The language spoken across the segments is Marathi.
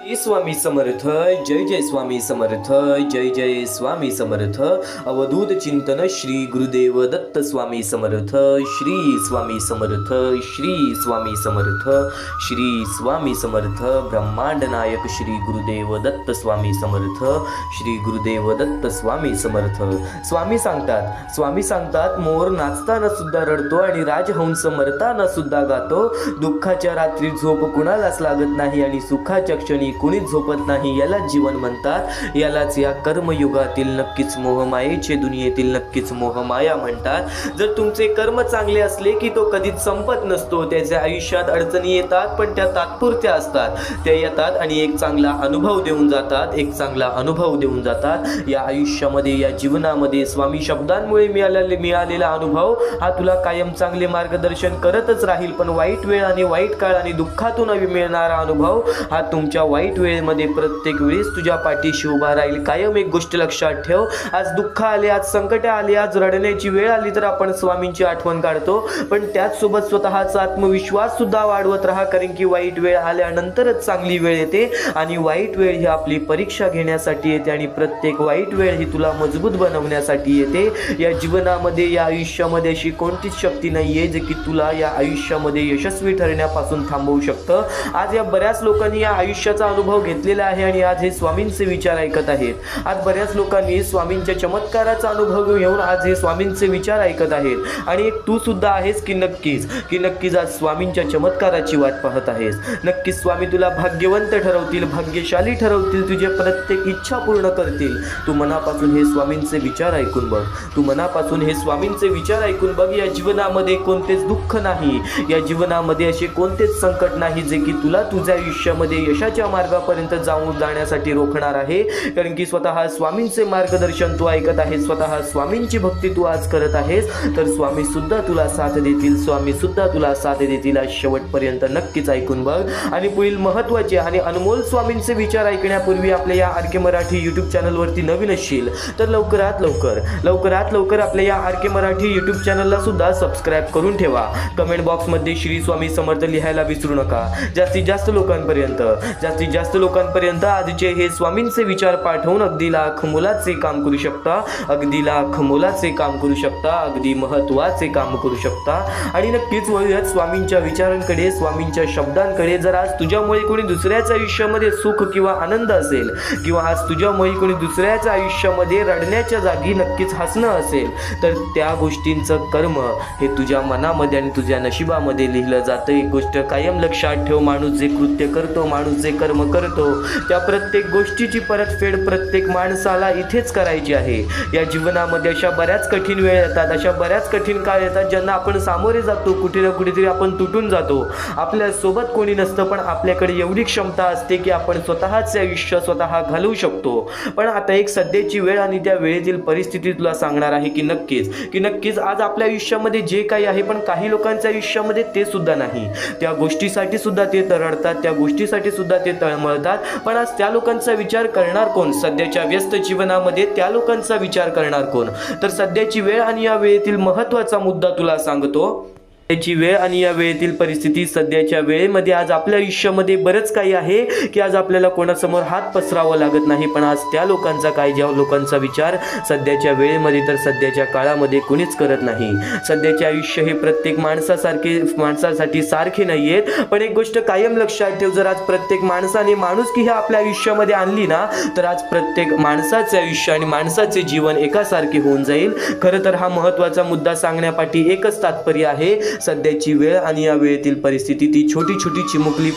स्वामी समर्थ. जय जय स्वामी समर्थ. जय जय स्वामी समर्थ. अवधूत चिंतन श्री गुरुदेव दत्त स्वामी समर्थ. श्री स्वामी समर्थ. श्री स्वामी समर्थ. श्री स्वामी समर्थ. ब्रह्मांड नायक श्री गुरुदेव दत्त स्वामी समर्थ. श्री गुरुदेव दत्त स्वामी समर्थ. स्वामी सांगतात मोर नाचताना सुद्धा रडतो आणि राजहंस मरताना सुद्धा गातो. दुःखाच्या रात्री झोप कुणालाच लागत नाही आणि सुखाच्या क्षणी कुणीच झोपत नाही. याला जीवन म्हणतात. यालाच या कर्मयुगातील नक्कीच मोहमायेचे दुनियेतील नक्कीच मोहमाया म्हणतात. जर तुमचे कर्म चांगले असले की तो कधीच संपत नसतो. त्याच्या आयुष्यात अडचणी येतात पण त्या तात्पुरत्या असतात. त्या येतात आणि एक चांगला अनुभव देऊन जातात. या आयुष्यामध्ये या जीवनामध्ये स्वामी शब्दांमुळे मिळालेला अनुभव हा तुला कायम चांगले मार्गदर्शन करतच राहील. पण वाईट वेळ आणि वाईट काळ आणि दुःखातून मिळणारा अनुभव हा तुमच्या वाईट वेळेमध्ये प्रत्येक वेळेस तुझ्या पाठीशी उभा राहील. कायम एक गोष्ट लक्षात ठेव. आज दुःख आले, आज संकट आले, आज रडण्याची वेळ आली तर आपण स्वामींची आठवण काढतो. पण त्याच सोबत स्वतःचा आत्मविश्वास सुद्धा वाढवत राहा. कारण की वाईट वेळ आल्यानंतरच चांगली वेळ येते आणि वाईट वेळ ही आपली परीक्षा घेण्यासाठी येते आणि प्रत्येक वाईट वेळ ही तुला मजबूत बनवण्यासाठी येते. या जीवनामध्ये या आयुष्यामध्ये अशी कोणतीच शक्ती नाहीये जे की तुला या आयुष्यामध्ये यशस्वी ठरण्यापासून थांबवू शकतं. आज या बऱ्याच लोकांनी या आयुष्याचा अनुभव घेतलेला आहे आणि आज हे स्वामींचे विचार ऐकत आहेत. आज बऱ्याच लोकांनी स्वामींच्या चमत्काराचा अनुभव घेऊन आज हे स्वामींचे विचार ऐकत आहेत. आणि तू सुद्धा आहेस की नक्कीच आज स्वामींच्या चमत्काराची वाट पाहत आहेस. नक्कीच स्वामी तुला भाग्यवंत ठरवतील, भाग्यशाली ठरवतील, तुझे प्रत्येक इच्छा पूर्ण करतील. तू मनापासून हे स्वामींचे विचार ऐकून बघ. या जीवनामध्ये कोणतेच दुःख नाही. या जीवनामध्ये असे कोणतेच संकट नाही जे की तुला तुझ्या आयुष्यामध्ये यशाच्या मार्गापर्यंत जाण्यासाठी रोखणार आहे. कारण की स्वतः स्वामींचे मार्गदर्शन तू ऐकत आहेस, स्वतः स्वामींची भक्ती तू आज करत आहेस. तर स्वामी सुद्धा तुला साथ देतील. आज शेवटपर्यंत नक्कीच ऐकून बघ. आणि पुढील महत्त्वाचे आणि अनमोल स्वामींचे विचार ऐकण्यापूर्वी आपल्या या आर के मराठी यूट्यूब चॅनलवरती नवीन असशील तर लवकरात लवकर आपल्या या आर के मराठी यूट्यूब चॅनलला सुद्धा सबस्क्राईब करून ठेवा. कमेंट बॉक्समध्ये श्री स्वामी समर्थ लिहायला विसरू नका. जास्तीत जास्त लोकांपर्यंत आजचे हे स्वामींचे विचार पाठवून अगदी लाख मोलाचे काम करू शकता. अगदी महत्त्वाचे काम करू शकता. आणि नक्कीच वळूयात स्वामींच्या विचारांकडे, स्वामींच्या शब्दांकडे. जर आज तुझ्यामुळे कोणी दुसऱ्याच्या आयुष्यामध्ये सुख किंवा आनंद असेल किंवा आज तुझ्यामुळे कोणी दुसऱ्याच्या आयुष्यामध्ये रडण्याच्या जागी नक्कीच हसणं असेल तर त्या गोष्टींचं कर्म हे तुझ्या मनामध्ये आणि तुझ्या नशिबामध्ये लिहिलं जातं. एक गोष्ट कायम लक्षात ठेव. माणूस जे कृत्य करतो, माणूस जे कर्म करतो त्या प्रत्येक गोष्टीची परतफेड प्रत्येक माणसाला इथेच करायची आहे. या जीवनामध्ये अशा बऱ्याच कठीण वेळ येतात, अशा बऱ्याच कठीण काळ येतात ज्यांना आपण सामोरे जातो. कुठे ना कुठेतरी आपण तुटून जातो. आपल्या सोबत कोणी नसतं पण आपल्याकडे एवढी क्षमता असते की आपण स्वतःचे आयुष्य स्वतः घालवू शकतो. पण आता एक सध्याची वेळ आणि त्या वेळेतील परिस्थिती तुला सांगणार आहे की नक्कीच आज आपल्या आयुष्यामध्ये जे काही आहे पण काही लोकांच्या आयुष्यामध्ये ते सुद्धा नाही. त्या गोष्टीसाठी सुद्धा ते रडतात, त्या गोष्टीसाठी सुद्धा ते तळमळतात. पण आज त्या लोकांचा विचार करणार कोण? सध्याच्या व्यस्त जीवनामध्ये त्या लोकांचा विचार करणार कोण? तर सध्याची वेळ आणि या वेळेतील महत्त्वाचा मुद्दा तुला सांगतो. त्याची वेळ आणि या वेळेतील परिस्थिती. सध्याच्या वेळेमध्ये आज आपल्या आयुष्यामध्ये बरंच काही आहे की आज आपल्याला कोणासमोर हात पसरावा लागत नाही. पण आज त्या लोकांचा ज्या लोकांचा विचार सध्याच्या वेळेमध्ये तर सध्याच्या काळामध्ये कुणीच करत नाही. सध्याचे आयुष्य हे प्रत्येक माणसासाठी सारखे नाही आहेत. पण एक गोष्ट कायम लक्षात ठेव. जर आज प्रत्येक माणसाने माणुसकी ही आपल्या आयुष्यामध्ये आणली ना तर आज प्रत्येक माणसाचे आयुष्य आणि माणसाचे जीवन एकासारखे होऊन जाईल. खरं तर हा महत्त्वाचा मुद्दा सांगण्यापाठी एकच तात्पर्य आहे. सध्याची वेळ आणि या वेळेतील परिस्थिती. ती छोटी छोटी चिमुकली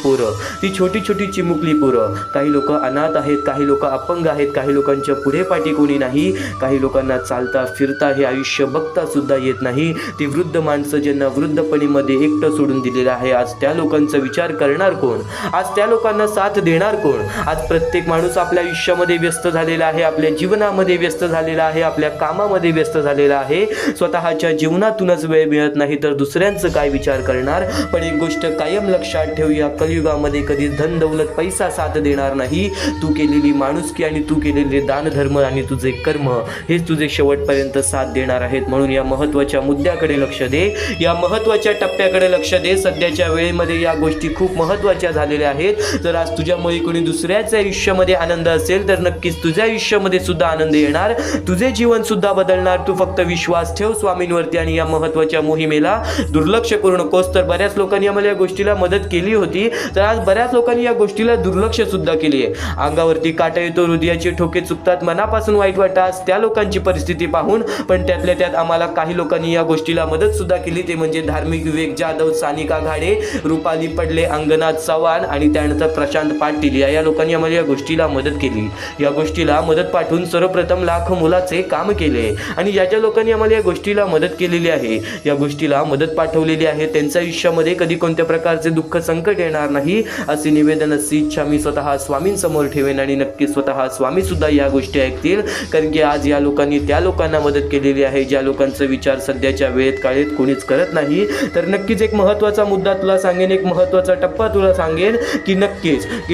पोरं. काही लोक अनाथ आहेत, काही लोक अपंग आहेत, काही लोकांच्या पुढे पाठी कोणी नाही, काही लोकांना चालता फिरता हे आयुष्य बघता सुद्धा येत नाही. ती वृद्ध माणसं ज्यांना वृद्धपणीमध्ये एकटं सोडून दिलेलं आहे. आज त्या लोकांचा विचार करणार कोण? आज त्या लोकांना साथ देणार कोण? आज प्रत्येक माणूस आपल्या आयुष्यामध्ये व्यस्त झालेला आहे, आपल्या जीवनामध्ये व्यस्त झालेला आहे, आपल्या कामामध्ये व्यस्त झालेला आहे. स्वतःच्या जीवनातूनच वेळ मिळत नाही तर दुसऱ्या दुसऱ्यांचं काय विचार करणार. पण एक गोष्ट कायम लक्षात ठेव, या कलियुगामध्ये कधी धन दौलत पैसा साथ देणार नाही. तू केलेली माणुसकी आणि तू केलेले दानधर्म आणि तुझे कर्म हेच तुझे शेवटपर्यंत साथ देणार आहेत. म्हणून या महत्त्वाच्या मुद्द्याकडे लक्ष दे, या महत्त्वाच्या टप्प्याकडे लक्ष दे. सध्याच्या वेळेमध्ये या गोष्टी खूप महत्त्वाच्या झालेल्या आहेत. जर आज तुझ्यामुळे कोणी दुसऱ्याच्या आयुष्यामध्ये आनंद असेल तर नक्कीच तुझ्या आयुष्यामध्ये सुद्धा आनंद येणार, तुझे जीवन सुद्धा बदलणार. तू फक्त विश्वास ठेव स्वामींवरती आणि या महत्त्वाच्या मोहिमेला दुर्लक्ष करू नकोस. तर बऱ्याच लोकांनी आम्हाला या गोष्टीला मदत केली होती, तर आज बऱ्याच लोकांनी या गोष्टीला दुर्लक्ष सुद्धा केली आहे. अंगावरती काटा येतो, हृदयाचे ठोके चुकतात, मनापासून वाईट वाटतात त्या लोकांची परिस्थिती पाहून. पण त्यातल्या त्यात आम्हाला काही लोकांनी या गोष्टीला मदत सुद्धा केली, ते म्हणजे धार्मिक विवेक जाधव, सानिका घाडे, रुपाली पडले, अंगनाथ चव्हाण आणि त्यानंतर प्रशांत पाटील या लोकांनी आम्हाला या गोष्टीला मदत केली. या गोष्टीला मदत पाठवून सर्वप्रथम लाख मोलाचे काम केले. आणि ज्या ज्या लोकांनी आम्हाला या गोष्टीला मदत केलेली आहे, या गोष्टीला मदत पाठवलेली आहे, त्यांच्या आयुष्यामध्ये कधी कोणत्या प्रकारचे दुःख संकट येणार नाही असे निवेदन, अशी इच्छा मी स्वतः स्वामींसमोर ठेवेन. आणि नक्की स्वतः स्वामी सुद्धा या गोष्टी ऐकतील, कारण की आज या लोकांनी त्या लोकांना मदत केलेली आहे ज्या लोकांचा विचार सध्याच्या वेळेत काळेत कोणीच करत नाही. तर नक्कीच एक महत्त्वाचा मुद्दा तुला सांगेन, एक महत्त्वाचा टप्पा तुला सांगेन की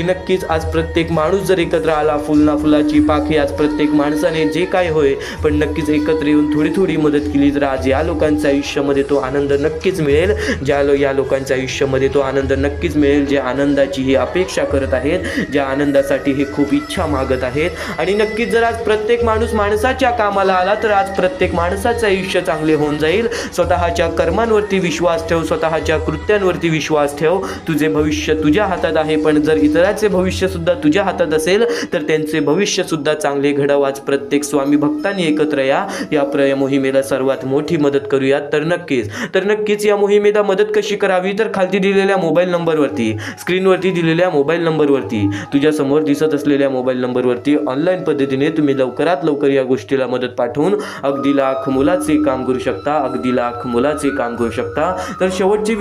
नक्कीच आज प्रत्येक माणूस जर एकत्र आला, फुलना फुलाची पाखी, आज प्रत्येक माणसाने जे काय होय पण नक्कीच एकत्र येऊन थोडी थोडी मदत केली तर आज या लोकांच्या आयुष्यामध्ये तो आनंद नक्कीच मिळेल. या लोकांच्या आयुष्यामध्ये तो आनंद नक्कीच मिळेल, जे आनंदाची ही अपेक्षा करत आहेत, ज्या आनंदासाठी हे खूप इच्छा मागत आहेत. आणि नक्कीच जर आज प्रत्येक माणूस माणसाच्या कामाला आला तर आज प्रत्येक माणसाचं आयुष्य चांगले होऊन जाईल. स्वतःच्या कर्मांवरती विश्वास ठेव, स्वतःच्या कृत्यांवरती विश्वास ठेव. तुझे भविष्य तुझ्या हातात आहे, पण जर इतरांचे भविष्य सुद्धा तुझ्या हातात असेल तर त्यांचे भविष्य सुद्धा चांगले घडव. आज प्रत्येक स्वामी भक्तांनी एकत्र या मोहिमेला सर्वात मोठी मदत करूयात. तर नक्कीच या मोहिमेला मदत कशी करावी, तर खालती दिलेल्या मोबाईल नंबरवरती, स्क्रीनवरती दिलेल्या मोबाईल नंबरवरती, तुझ्या समोर दिसत असलेल्या मोबाईल नंबरवरती ऑनलाईन पद्धतीने तुम्ही लवकरात लवकर या गोष्टीला मदत पाठवून अगदी लाख मोलाचे काम करू शकता, अगदी लाख मोलाचे काम करू शकता. तर शेवटची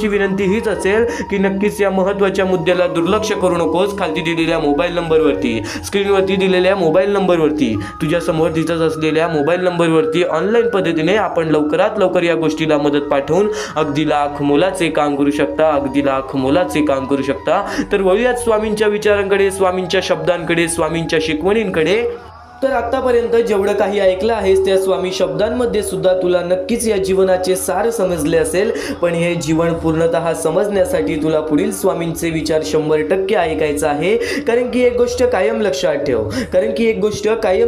विनंती हीच असेल की नक्कीच या महत्त्वाच्या मुद्द्याला दुर्लक्ष करू नकोस. खालती दिलेल्या मोबाईल नंबरवरती, स्क्रीनवरती दिलेल्या मोबाईल नंबरवरती, तुझ्या समोर दिसत असलेल्या मोबाईल नंबरवरती ऑनलाईन पद्धतीने आपण लवकरात लवकर या गोष्टीला मदत पाठवून अगदी लाख मोलाचे काम करू शकता, अगदी लाख मोलाचे काम करू शकता. तर वळूयात स्वामींच्या विचारांकडे, स्वामींच्या शब्दांकडे, स्वामींच्या शिकवणींकडे. तर आतापर्यंत जेवढं काही ऐकलं आहेस त्या स्वामी शब्दांमध्ये सुद्धा तुला नक्कीच या जीवनाचे सार समजले असेल. पण हे जीवन पूर्णतः समजण्यासाठी तुला पुढील स्वामींचे विचार 100% ऐकायचं आहे. कारण की एक गोष्ट कायम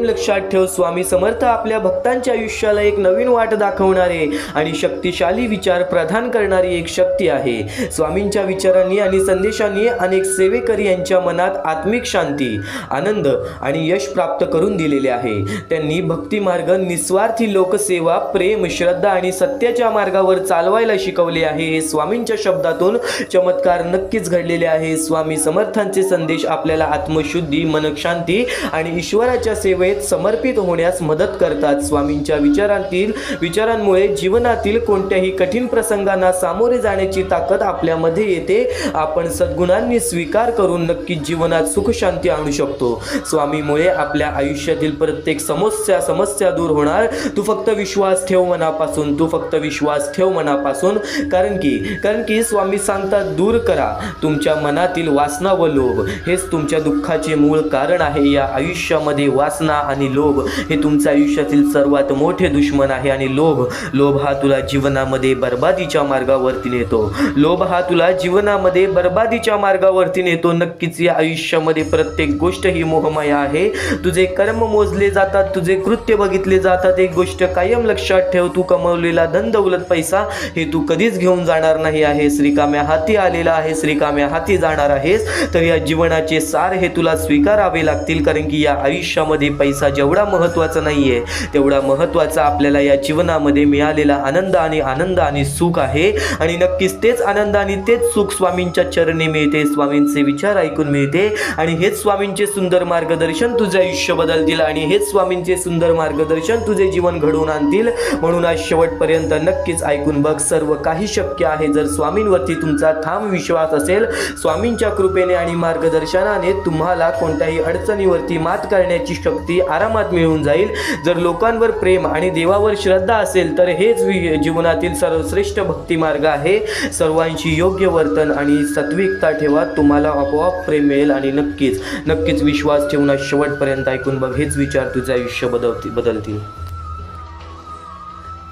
लक्षात ठेव, स्वामी समर्थ आपल्या भक्तांच्या आयुष्याला एक नवीन वाट दाखवणारे आणि शक्तिशाली विचार प्रदान करणारी एक शक्ती आहे. स्वामींच्या विचारांनी आणि संदेशांनी अनेक सेवेकरी यांच्या मनात आत्मिक शांती, आनंद आणि यश प्राप्त करून दिलेले आहे. त्यांनी भक्ती मार्ग, निस्वार्थी लोकसेवा, प्रेम, श्रद्धा आणि सत्याच्या मार्गावर चालवायला शिकवले आहे. हे स्वामींच्या शब्दातून चमत्कार नक्कीच घडलेले आहे. स्वामी समर्थांचे संदेश आपल्याला आत्मशुद्धी, मनशांती आणि ईश्वराच्या सेवेत समर्पित होण्यास मदत करतात. स्वामींच्या विचारांमुळे जीवनातील कोणत्याही कठीण प्रसंगांना सामोरे जाण्याची ताकद आपल्यामध्ये येते. आपण सद्गुणांनी स्वीकार करून नक्कीच जीवनात सुख शांती आणू शकतो. स्वामीमुळे आपल्या आयुष्यातील प्रत्येक समस्या दूर होणार. तू फक्त विश्वास ठेव मनापासून, कारण की स्वामी सांगतात, दूर करा तुमच्या मनातील वासना व लोभ, हेच तुमच्या दुःखाचे मूळ कारण आहे. या आयुष्यामध्ये वासना आणि लोभ हे तुमच्या आयुष्यातील सर्वात मोठे दुश्मन आहे. आणि लोभ हा तुला जीवनामध्ये बर्बादीच्या मार्गावरती नेतो. नक्कीच या आयुष्यामध्ये प्रत्येक गोष्ट ही मोहमाया आहे. तुझे कर्म मोजले जातात, तुझे कृत्य बघितले जातात. एक गोष्ट कायम लक्षात ठेव, तू कमवलेला धन दौलत पैसा हे तू कधीच घेऊन जाणार नाही आहेस. रिकाम्या हाती आलेला आहेस, रिकाम्या हाती जाणार आहेस. तर या जीवनाचे सार हे तुला स्वीकारावे लागतील. कारण की या आयुष्यामध्ये पैसा जेवढा महत्त्वाचा नाहीये तेवढा महत्त्वाचा आपल्याला या जीवनामध्ये मिळालेला आनंद आणि सुख आहे. आणि नक्कीच तेच आनंद आणि तेच सुख स्वामींच्या चरणी मिळते, स्वामींचे विचार ऐकून मिळते. आणि हेच स्वामींचे सुंदर मार्गदर्शन तुझे आयुष्य बदलतील. ठेवतील आणि हेच स्वामींचे सुंदर मार्गदर्शन तुझे जीवन घडवून आणतील. म्हणून आज शेवटपर्यंत नक्कीच ऐकून बघ. सर्व काही शक्य आहे जर स्वामींवरती तुमचा ठाम विश्वास असेल. स्वामींच्या कृपेने आणि मार्गदर्शनाने तुम्हाला कोणत्याही अडचणीवरती मात करण्याची शक्ती आरामात मिळून जाईल. जर लोकांवर प्रेम आणि देवावर श्रद्धा असेल तर हेच जीवनातील सर्वश्रेष्ठ भक्ती मार्ग आहे. सर्वांशी योग्य वर्तन आणि सात्विकता ठेवा, तुम्हाला आपोआप प्रेम मिळेल आणि नक्कीच विश्वास ठेवून शेवटपर्यंत ऐकून बघ. हेच विचार तुझं आयुष्य बदलतील.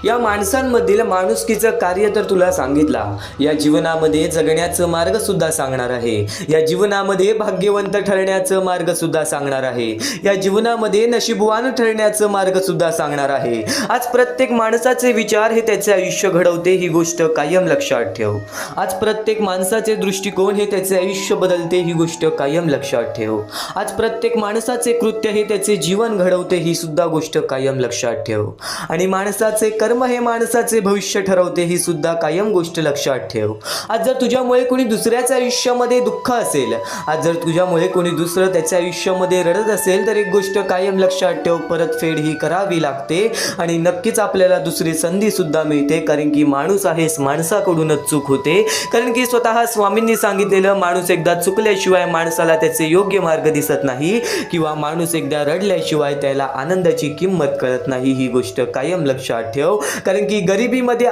या माणसांमधील माणुसकीचं कार्य तर तुला सांगितला. या जीवनामध्ये जगण्याचं मार्ग सुद्धा सांगणार आहे. या जीवनामध्ये भाग्यवंत ठरण्याचं मार्ग सुद्धा सांगणार आहे. या जीवनामध्ये नशीबवान ठरण्याचं मार्ग सुद्धा सांगणार आहे. आज प्रत्येक माणसाचे विचार हे त्याचे आयुष्य घडवते, ही गोष्ट कायम लक्षात ठेव. आज प्रत्येक माणसाचे दृष्टिकोन हे त्याचे आयुष्य बदलते, ही गोष्ट कायम लक्षात ठेव. आज प्रत्येक माणसाचे कृत्य हे त्याचे जीवन घडवते, ही सुद्धा गोष्ट कायम लक्षात ठेव. आणि माणसाचे कर्म हे माणसाचे भविष्य ठरवते, ही सुद्धा कायम गोष्ट लक्षात ठेव. आज जर तुझ्यामुळे कोणी दुसऱ्याच्या आयुष्यामध्ये दुःख असेल, आज जर तुझ्यामुळे कोणी दुसरं त्याच्या आयुष्यामध्ये रडत असेल तर एक गोष्ट कायम लक्षात ठेव, परतफेड ही करावी लागते आणि नक्कीच आपल्याला दुसरी संधी सुद्धा मिळते. कारण की माणूस आहेस, माणसाकडूनच चूक होते. कारण की स्वतः स्वामींनी सांगितलेलं, माणूस एकदा चुकल्याशिवाय माणसाला त्याचे योग्य मार्ग दिसत नाही किंवा माणूस एकदा रडल्याशिवाय त्याला आनंदाची किंमत कळत नाही, ही गोष्ट कायम लक्षात ठेव. कारण की गरिबीमध्ये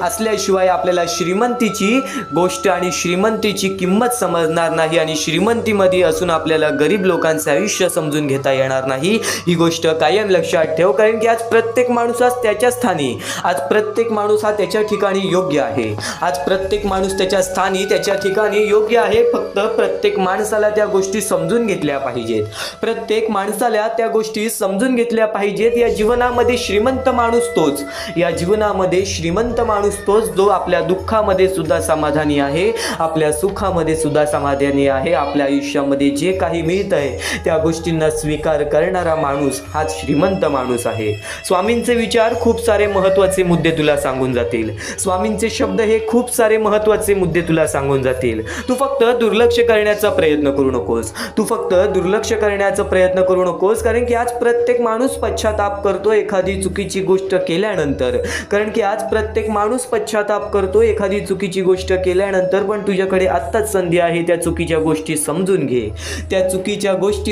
असल्याशिवाय आपल्याला श्रीमंतीची गोष्ट आणि श्रीमंतीची किंमत समजणार नाही आणि श्रीमंतीमध्ये असून आपल्याला गरीब लोकांचे आयुष्य समजून घेता येणार नाही, ही गोष्ट कायम लक्षात ठेव. कारण की आज प्रत्येक माणूस आज त्याच्या स्थानी, आज प्रत्येक माणूस हा त्याच्या ठिकाणी योग्य आहे. आज प्रत्येक माणूस त्याच्या स्थानी त्याच्या ठिकाणी योग्य आहे. फक्त प्रत्येक माणसाला त्या गोष्टी समजून घेतल्या पाहिजेत. प्रत्येक माणसाला त्या गोष्टी समजून घेतल्या पाहिजेत. या जीवनामध्ये श्रीमंत माणूस तोच, या जीवनामध्ये श्रीमंत माणूस तोच जो आपल्या दुःखामध्ये सुद्धा समाधानी आहे, आपल्या सुखामध्ये सुद्धा समाधानी आहे. आपल्या आयुष्यामध्ये जे काही मिळत आहे त्या गोष्टींना स्वीकार करणारा माणूस हाच श्रीमंत माणूस आहे. स्वामींचे विचार खूप सारे महत्त्वाचे मुद्दे तुला सांगून जातील. स्वामींचे शब्द हे खूप सारे महत्त्वाचे मुद्दे तुला सांगून जातील. तू फक्त दुर्लक्ष करण्याचा प्रयत्न करू नकोस. कारण की आज प्रत्येक माणूस पश्चाताप करतो एखादी चुकीची गोष्ट केल्यानंतर. एखादी चुकीची गोष्ट केल्यानंतर. पण तुझ्याकडे आत्ताच संधी आहे त्या चुकीच्या गोष्टी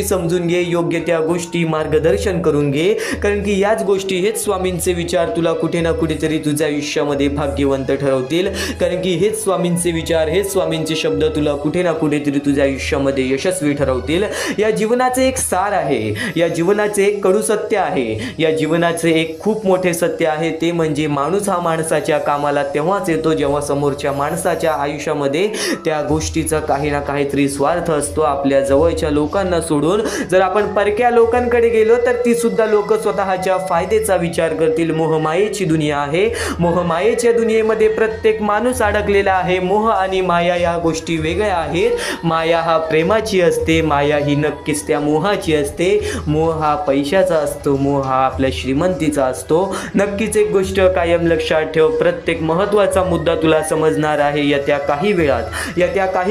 समजून घे. योग्य त्या गोष्टी मार्गदर्शन करून घे. कारण की याच गोष्टी, हेच स्वामींचे विचार तुला कुठे ना कुठेतरी तुझ्या आयुष्यामध्ये भाग्यवंत ठरवतील. कारण की हेच स्वामींचे विचार, हेच स्वामींचे शब्द तुला कुठे ना कुठेतरी तुझ्या आयुष्यामध्ये यशस्वी ठरवतील. या जीवनाचे एक सार आहे, या जीवनाचे एक कडू सत्य आहे, या जीवनाचे एक खूप मोठे सत्य आहे. ते म्हणजे माणूस हा माणसाच्या कामाला तेव्हाच येतो जेव्हा समोरच्या माणसाच्या आयुष्यामध्ये त्या गोष्टीचा काही ना काहीतरी स्वार्थ असतो. आपल्या जवळच्या लोकांना सोडून जर आपण परक्या लोकांकडे गेलो तर ती सुद्धा लोक स्वतःच्या फायद्याचा विचार करतील. मोहमायेची दुनिया आहे. मोहमायेच्या दुनियेमध्ये प्रत्येक माणूस अडकलेला आहे. मोह आणि माया या गोष्टी वेगळ्या आहेत. माया हा प्रेमाची असते, माया ही नक्कीच त्या मोहाची असते. मोह हा पैशाचा असतो, मोह हा आपल्या श्रीमंतीचा असतो. नक्कीच एक गोष्ट कायम लक्षात ठेव, प्रत्येक महत्त्वाचा मुद्दा तुला समजणार आहे येत्या काही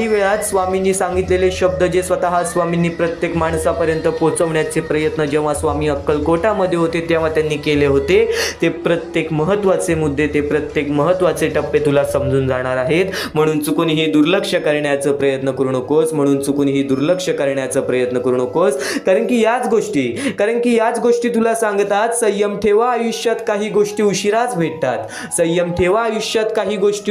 वेळात. स्वामींनी सांगितलेले शब्द जे स्वतः स्वामींनी प्रत्येक माणसापर्यंत पोहोचवण्याचे प्रयत्न जेव्हा स्वामी अक्कलकोटामध्ये होते तेव्हा त्यांनी केले होते, ते प्रत्येक महत्त्वाचे मुद्दे, ते प्रत्येक महत्त्वाचे टप्पे तुला समजून जाणार आहेत. म्हणून चुकूनही दुर्लक्ष करण्याचा प्रयत्न करू नकोस. कारण की याच गोष्टी तुला सांगतात, संयम ठेवा, आयुष्यात काही गोष्टी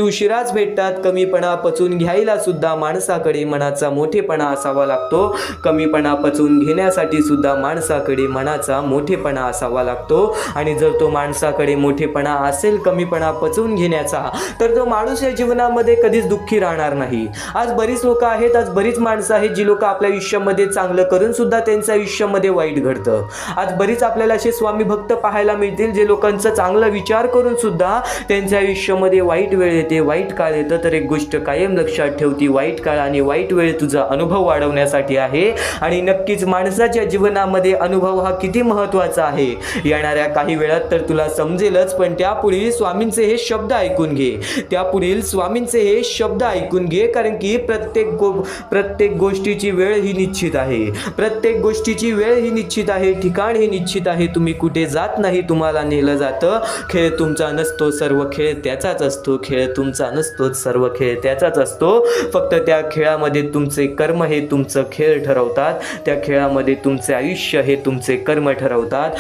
उशिराच भेटतात. कमीपणा पचवून घ्यायला सुद्धा माणसाकडे मनाचा मोठेपणा असावा लागतो. कमीपणा पचवून घेण्यासाठी सुद्धा माणसाकडे मनाचा मोठेपणा असावा लागतो. आणि जर तो माणसाकडे मोठेपणा असेल, कमीपणा पचवून घेण्याचा, तर तो माणूस या जीवनामध्ये कधीच दुःखी राहणार नाही. आज बरीच लोक आहेत, आज बरीच माणसं आहेत जी लोक आपल्या आयुष्यामध्ये चांगलं करून सुद्धा त्यांच्या आयुष्यामध्ये वाईट घडतं. आज बरीच आपल्याला असे स्वामी भक्त पाहायला पाहायला मिळतील, जे लोकांचा चांगला विचार करून सुद्धा त्यांच्या आयुष्यामध्ये वाईट वेळ येते, वाईट काळ येतं. तर एक गोष्ट कायम लक्षात ठेव, ती वाईट काळ आणि वाईट वेळ तुझा अनुभव वाढवण्यासाठी आहे. आणि नक्कीच माणसाच्या जीवनामध्ये अनुभव हा किती महत्त्वाचा आहे येणाऱ्या काही वेळात तर तुला समजेलच. पण त्यापुढील स्वामींचे हे शब्द ऐकून घे, त्यापुढील स्वामींचे हे शब्द ऐकून घे. कारण की प्रत्येक गोष्टीची वेळ ही निश्चित आहे, प्रत्येक गोष्टीची वेळ ही निश्चित आहे, ठिकाण हे निश्चित आहे. तुम्ही कुठे जात नाही, तुम्हाला नेलं जातं. खेळ तुमचा नसतो, सर्व खेळ त्याचाच असतो. खेळ तुमचा नसतो, सर्व खेळ त्याचाच असतो. फक्त त्या खेळामध्ये तुमचे कर्म हे तुमचं खेळ ठरवतात, त्या खेळामध्ये तुमचे आयुष्य हे तुमचे कर्म ठरवतात.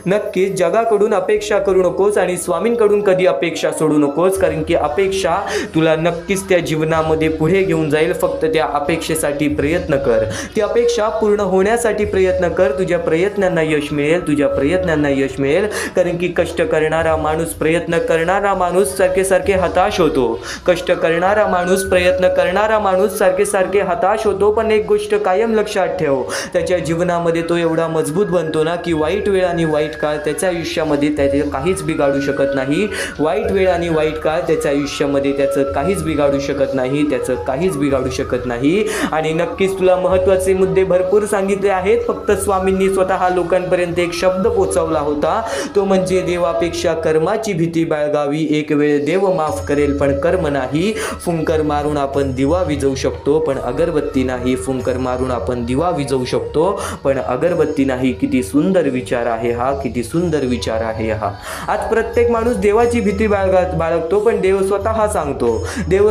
नक्कीच जगाकडून अपेक्षा करू नकोस आणि स्वामींकडून कधी अपेक्षा सोडू नकोस. कारण की अपेक्षा तुला नक्कीच त्या जीवनामध्ये पुढे घेऊन जाईल. फक्त त्या अपेक्षेसाठी प्रयत्न कर, ती अपेक्षा पूर्ण होण्यासाठी प्रयत्न कर. तुझ्या प्रयत्नांना यश मिळेल, तुझ्या प्रयत्नांना यश मिळेल. कारण की कष्ट करणारा माणूस, प्रयत्न करणारा माणूस सारखे हताश होतो. कष्ट करणारा माणूस, प्रयत्न करणारा माणूस सारखे हताश होतो. पण एक गोष्ट कायम लक्षात ठेव, त्याच्या जीवनामध्ये तो एवढा मजबूत बनतो ना की वाईट वेळ आणि वाईट काळ त्याच्या आयुष्यामध्ये त्याचे काहीच बिघाडू शकत नाही. वाईट वेळ आणि वाईट काळ त्याच्या आयुष्यामध्ये त्याचं काहीच बिघाडू शकत नाही, त्याचं काहीच बिघाडू शकत नाही. आणि नक्कीच तुला महत्त्वाचे मुद्दे भरपूर सांगितले आहेत. फक्त स्वामींनी स्वतः लोकांपर्यंत एक शब्द पोचवला होता, तो म्हणजे देवापेक्षा कर्माची भीती बाळगावी. एक वेळ देव माफ करेल पण कर्म नाही. फुंकर मारून आपण दिवा विझवू शकतो पण अगरबत्ती नाही. फुंकर मारून आपण दिवा विझवू शकतो पण अगरबत्ती नाही. किती सुंदर विचार आहे हा, किती सुंदर विचार आहे हा. आज प्रत्येक माणूस देवाची भीती बाळगतो पण देव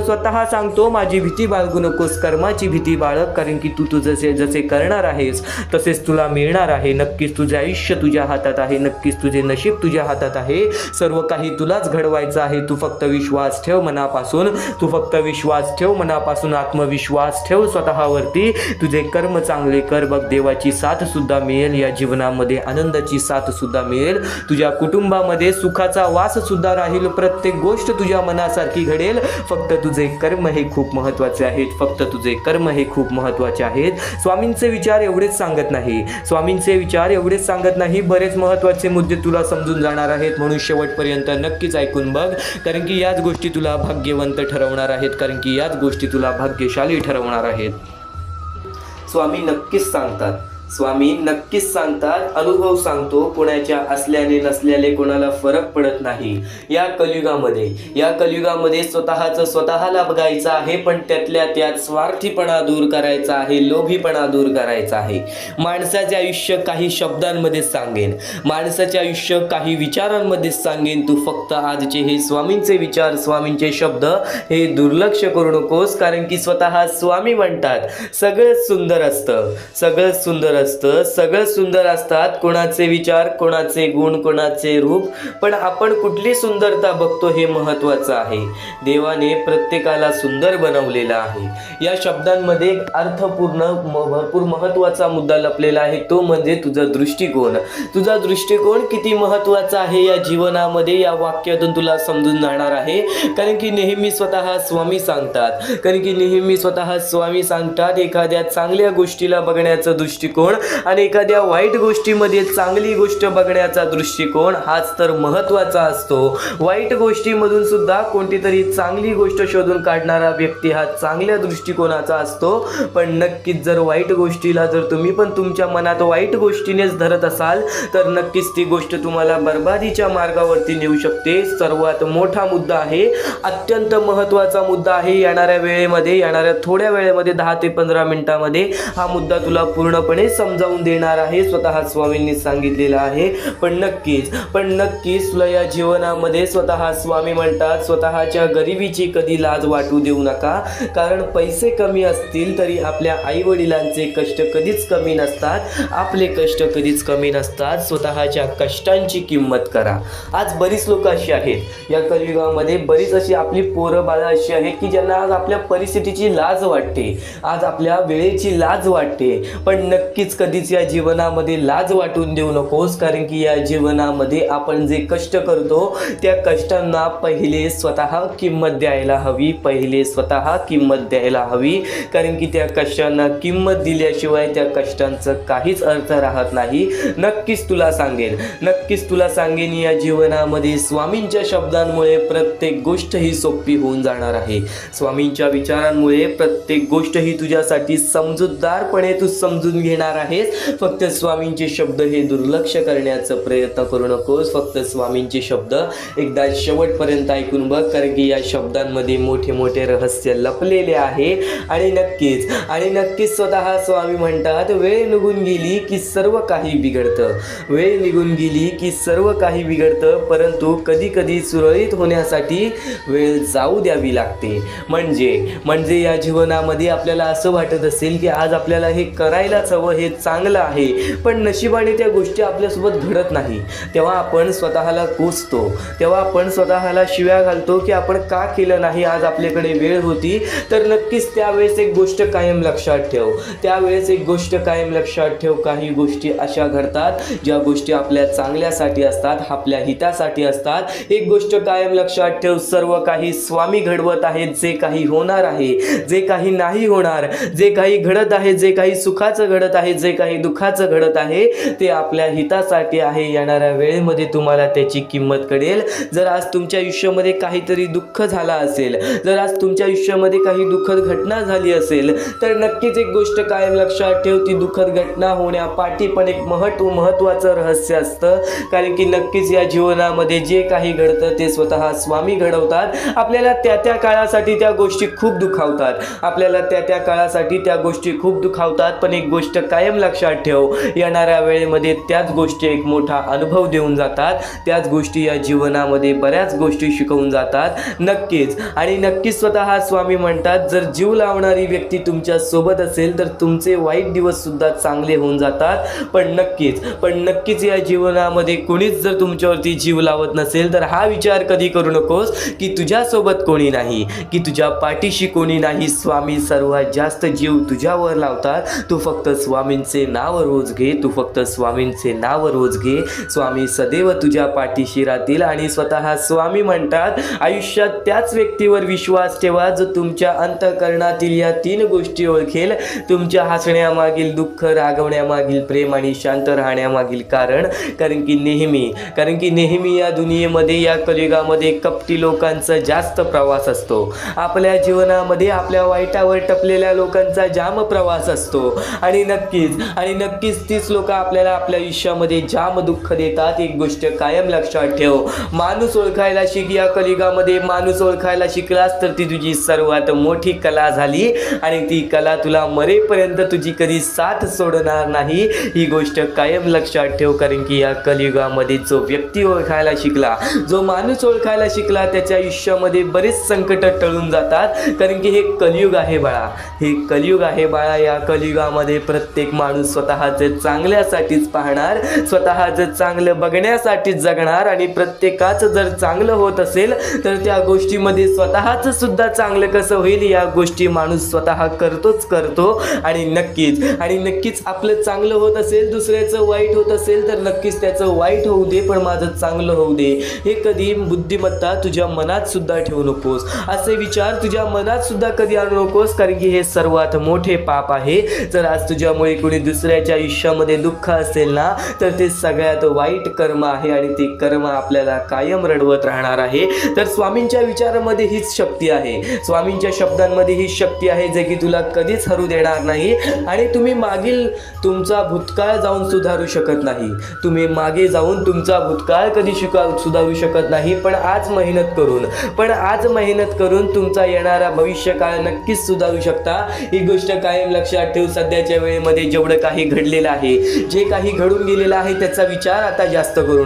स्वतः सांगतो माझी भीती बाळगू नकोस, कर्माची भीती बाळग. कारण की तू जसे करणार आहेस तसेच तुला मिळणार आहे. नक्कीच तुझे आयुष्य तुझ्या हातात आहे, नक्कीच तुझे नशीब तुझ्या हातात आहे. सर्व काही तुलाच घडवायचं आहे. तू फक्त विश्वास ठेव मनापासून, तू फक्त विश्वास ठेव मनापासून, आत्मविश्वास ठेव स्वतःवरती. तुझे कर्म चांगले कर, बघ देवाची साथ सुद्धा मिळेल या जीवनामध्ये, आनंदाची साथ सुद्धा मिळेल. तुझ्या कुटुंबामध्ये सुखाचा वास सुद्धा राहील. प्रत्येक गोष्ट तुझ्या मनासारखी घडेल. फक्त तुझे कर्म हे खूप महत्त्वाचे आहेत, फक्त तुझे कर्म हे खूप महत्त्वाचे आहेत. स्वामींचे विचार एवढेच सांगत नाही, बरेच महत्त्वाचे मुद्दे तुला समजून जाणार आहेत. म्हणून शेवटपर्यंत नक्कीच ऐकून बघ. कारण की याच गोष्टी तुला भाग्यवंत ठरवणार आहेत, कारण की याच गोष्टी तुला भाग्यशाली ठरवणार आहेत. स्वामी नक्कीच सांगतात, अनुभव सांगतो. कोणाच्या असल्याने नसल्याने कोणाला फरक पडत नाही. या कलियुगामध्ये स्वतःला बघायचं आहे पण त्यातल्या त्यात स्वार्थीपणा दूर करायचा आहे, लोभीपणा दूर करायचा आहे. माणसाचे आयुष्य काही शब्दांमध्ये सांगेन, माणसाचे आयुष्य काही विचारांमध्ये सांगेन. तू फक्त आजचे हे स्वामींचे विचार, स्वामींचे शब्द हे दुर्लक्ष करू नकोस. कारण की स्वतः स्वामी म्हणतात सगळंच सुंदर असतात. कोणाचे विचार, कोणाचे गुण, कोणाचे रूप, पण आपण कुठली सुंदरता बघतो हे महत्त्वाचं आहे. देवाने प्रत्येकाला सुंदर बनवलेला आहे. या शब्दांमध्ये एक अर्थपूर्ण भरपूर महत्त्वाचा मुद्दा लपलेला आहे, तो म्हणजे तुझा दृष्टिकोन किती महत्त्वाचा आहे या जीवनामध्ये. या वाक्यातून तुला समजून जाणार आहे. कारण की नेहमी स्वतः स्वामी सांगतात एखाद्या चांगल्या गोष्टीला बघण्याचा दृष्टिकोन आणि एखाद्या वाईट गोष्टीमध्ये चांगली गोष्ट बघण्याचा दृष्टिकोन हाच तर महत्त्वाचा असतो. वाईट गोष्टीमधून सुद्धा कोणती तरी चांगली गोष्ट शोधून काढणारा व्यक्ती हा चांगल्या दृष्टिकोनाचा असतो. पण नक्कीच जर वाईट गोष्टीला जर तुम्ही पण तुमच्या मनात वाईट गोष्टीनेच धरत असाल तर नक्कीच ती गोष्ट तुम्हाला बर्बादीच्या मार्गावरती नेऊ शकते. सर्वात मोठा मुद्दा आहे, अत्यंत महत्त्वाचा मुद्दा आहे. येणाऱ्या थोड्या वेळेमध्ये 10 ते 15 मिनिटांमध्ये हा मुद्दा तुला पूर्णपणे समजावून देणार आहे. स्वतः स्वामींनी सांगितलेलं आहे. पण नक्कीच तुला या जीवनामध्ये स्वतः स्वामी म्हणतात स्वतःच्या गरिबीची कधी लाज वाटू देऊ नका. कारण पैसे कमी असतील तरी आपल्या आई वडिलांचे कष्ट कधीच कमी नसतात, आपले कष्ट कधीच कमी नसतात. स्वतःच्या कष्टांची किंमत करा. आज बरीच लोक अशी आहेत या कलियुगामध्ये, बरीच अशी आपली पोरं बाळं अशी आहेत की ज्यांना आज आपल्या परिस्थितीची लाज वाटते, आज आपल्या वेळेची लाज वाटते. पण नक्कीच कधीच या जीवनामध्ये लाज वाटून देऊ नकोस, कारण की या जीवनामध्ये आपण जे कष्ट करतो त्या कष्टांना पहिले स्वतः किंमत द्यायला हवी, पहिले स्वतः किंमत द्यायला हवी, कारण की त्या कष्टांना किंमत दिल्याशिवाय त्या कष्टांचं काहीच अर्थ राहत नाही. नक्कीच तुला सांगेन या जीवनामध्ये स्वामींच्या शब्दांमुळे प्रत्येक गोष्ट ही सोपी होऊन जाणार आहे. स्वामींच्या विचारांमुळे प्रत्येक गोष्ट ही तुझ्यासाठी समजूतदारपणे तू समजून घेणार आहेस. फक्त स्वामींचे शब्द हे दुर्लक्ष करण्याचा प्रयत्न करू नकोस. फक्त स्वामींचे शब्द एकदा शेवटपर्यंत ऐकून बघ, कारण की या शब्दांमध्ये मोठे मोठे रहस्य लपलेले आहे. आणि नक्कीच स्वतः स्वामी म्हणतात, वेळ निघून गेली की सर्व काही बिघडतं, परंतु कधी कधी सुरळीत होण्यासाठी वेळ जाऊ द्यावी लागते. म्हणजे या जीवनामध्ये आपल्याला असं वाटत असेल की आज आपल्याला हे करायलाच हवं, हे चांगलं आहे, पण नशिबाने त्या गोष्टी आपल्यासोबत घडत नाही. तेव्हा आपण स्वतःला कोसतो, तेव्हा आपण स्वतःला शिव्या घालतो की आपण का केलं नाही, आज आपल्याकडे वेळ होती. तर नक्कीच त्यावेळेस एक गोष्ट कायम लक्षात ठेव, काही गोष्टी अशा घडतात ज्या गोष्टी आपल्या चांगल्यासाठी असतात, आपल्या हितासाठी असतात. एक गोष्ट कायम लक्षात ठेव, सर्व काही स्वामी घडवत आहेत. जे काही होणार आहे, जे काही नाही होणार, जे काही घडत आहे, जे काही सुखाचं घडत आहे, जे काही दुःखाचं घडत आहे, ते आपल्या हितासाठी आहे. येणाऱ्या वेळेमध्ये तुम्हाला त्याची किंमत कळेल. जर आज तुमच्या आयुष्यामध्ये काहीतरी दुःख झाला असेल, जर आज तुमच्या आयुष्यामध्ये काही दुःखद घटना झाली असेल, तर नक्कीच एक गोष्ट कायम लक्षात ठेव, ती दुःखद घटना होण्यापाठी पण एक महत्त्वाचं रहस्य असतं. कारण की नक्कीच या जीवनामध्ये जे काही घडतं ते स्वतः स्वामी घडवतात. आपल्याला त्या काळासाठी त्या गोष्टी खूप दुखावतात, पण एक गोष्ट कायम लक्षात ठेव, येणाऱ्या वेळेमध्ये त्याच गोष्टी एक मोठा अनुभव देऊन जातात. त्याच गोष्टी या जीवनामध्ये बऱ्याच गोष्टी शिकवून जातात. नक्कीच स्वतः स्वामी म्हणतात, जर जीव लावणारी व्यक्ती तुमच्या सोबत असेल तर तुमचे वाईट दिवस सुद्धा चांगले होऊन जातात. पण नक्कीच या जीवनामध्ये कोणीच जर तुमच्यावरती जीव लावत नसेल तर हा विचार कधी करू नकोस की तुझ्यासोबत कोणी नाही, की तुझ्या पाठीशी कोणी नाही. स्वामी सर्वात जास्त जीव तुझ्यावर लावतात. तू फक्त स्वामींचे नाव रोज घे. स्वामी सदैव तुझ्या पाठीशी राहतील. आणि स्वतः स्वामी म्हणतात, आयुष्यात त्याच व्यक्तीवर विश्वास ठेवा जो तुमच्या अंतःकरणातील या 3 गोष्टी ओळखेल. तुमच्या हसण्यामागील दुःख, रागवण्यामागील प्रेम आणि शांत राहण्यामागील कारण. कारण की नेहमी या दुनियेमध्ये, या कलियुगामध्ये कपटी लोकांचा जास्त प्रवास असतो. आपल्या जीवनामध्ये आपल्या वाईटावर टपलेल्या लोकांचा जाम प्रवास असतो. आणि नक्कीच तीच लोक आपल्याला आपल्या आयुष्यामध्ये जाम दुःख देतात. एक गोष्ट कायम लक्षात ठेव, माणूस ओळखायला शिक. या कलियुगामध्ये माणूस ओळखायला शिकलास तर ती तुझी सर्वात मोठी कला झाली. आणि ती कला तुला मरेपर्यंत तुझी कधी साथ सोडणार नाही. ही गोष्ट कायम लक्षात ठेव, कारण की या कलियुगामध्ये जो व्यक्ती ओळखायला शिकला, जो माणूस ओळखायला शिकला, त्याच्या आयुष्यामध्ये बरेच संकट टळून जातात. कारण की हे कलियुग आहे बाळा. या कलियुगामध्ये प्रत्येक माणूस स्वतःचे चांगल्यासाठीच पाहणार, स्वतःचं चांगलं बघण्यासाठीच जगणार. आणि प्रत्येकाचं जर चांगलं होत असेल तर त्या गोष्टीमध्ये स्वतःचं सुद्धा चांगलं कसं होईल या गोष्टी माणूस स्वतः करतो. आणि नक्कीच आपलं चांगलं होत असेल, दुसऱ्याचं वाईट होत असेल तर नक्कीच त्याचं वाईट होऊ दे, पण माझं चांगलं होऊ दे. हे कधी बुद्धिमत्ता तुझ्या मनात सुद्धा ठेवू नकोस. असे विचार तुझ्या मनात सुद्धा कधी आणू नकोस, कारण की हे सर्वात मोठे पाप आहे. जर आज तुझ्यामुळे कोणी दुसऱ्याच्या आयुष्यामध्ये दुःख असेल ना, तर ते सगळ्यात वाईट कर्म आहे. आणि ते कर्म आपल्याला कायम रडवत राहणार आहे. तर स्वामींच्या विचारामध्ये हीच शक्ती आहे, स्वामींच्या शब्दांमध्ये ही शक्ती आहे, जे की तुला कधीच हरू देणार नाही. आणि तुम्ही मागील तुमचा भूतकाळ जाऊन सुधारू शकत नाही, तुम्ही मागे जाऊन तुमचा भूतकाळ कधी सुधारू शकत नाही. पण आज मेहनत करून तुमचा येणारा भविष्यकाळ नक्कीच सुधारू शकता. ही गोष्ट कायम लक्षात ठेव. सध्याच्या वेळेमध्ये जेवढं काही घडलेलं आहे, जे काही घडून गेलेलं आहे, त्याचा विचार आता जास्त करू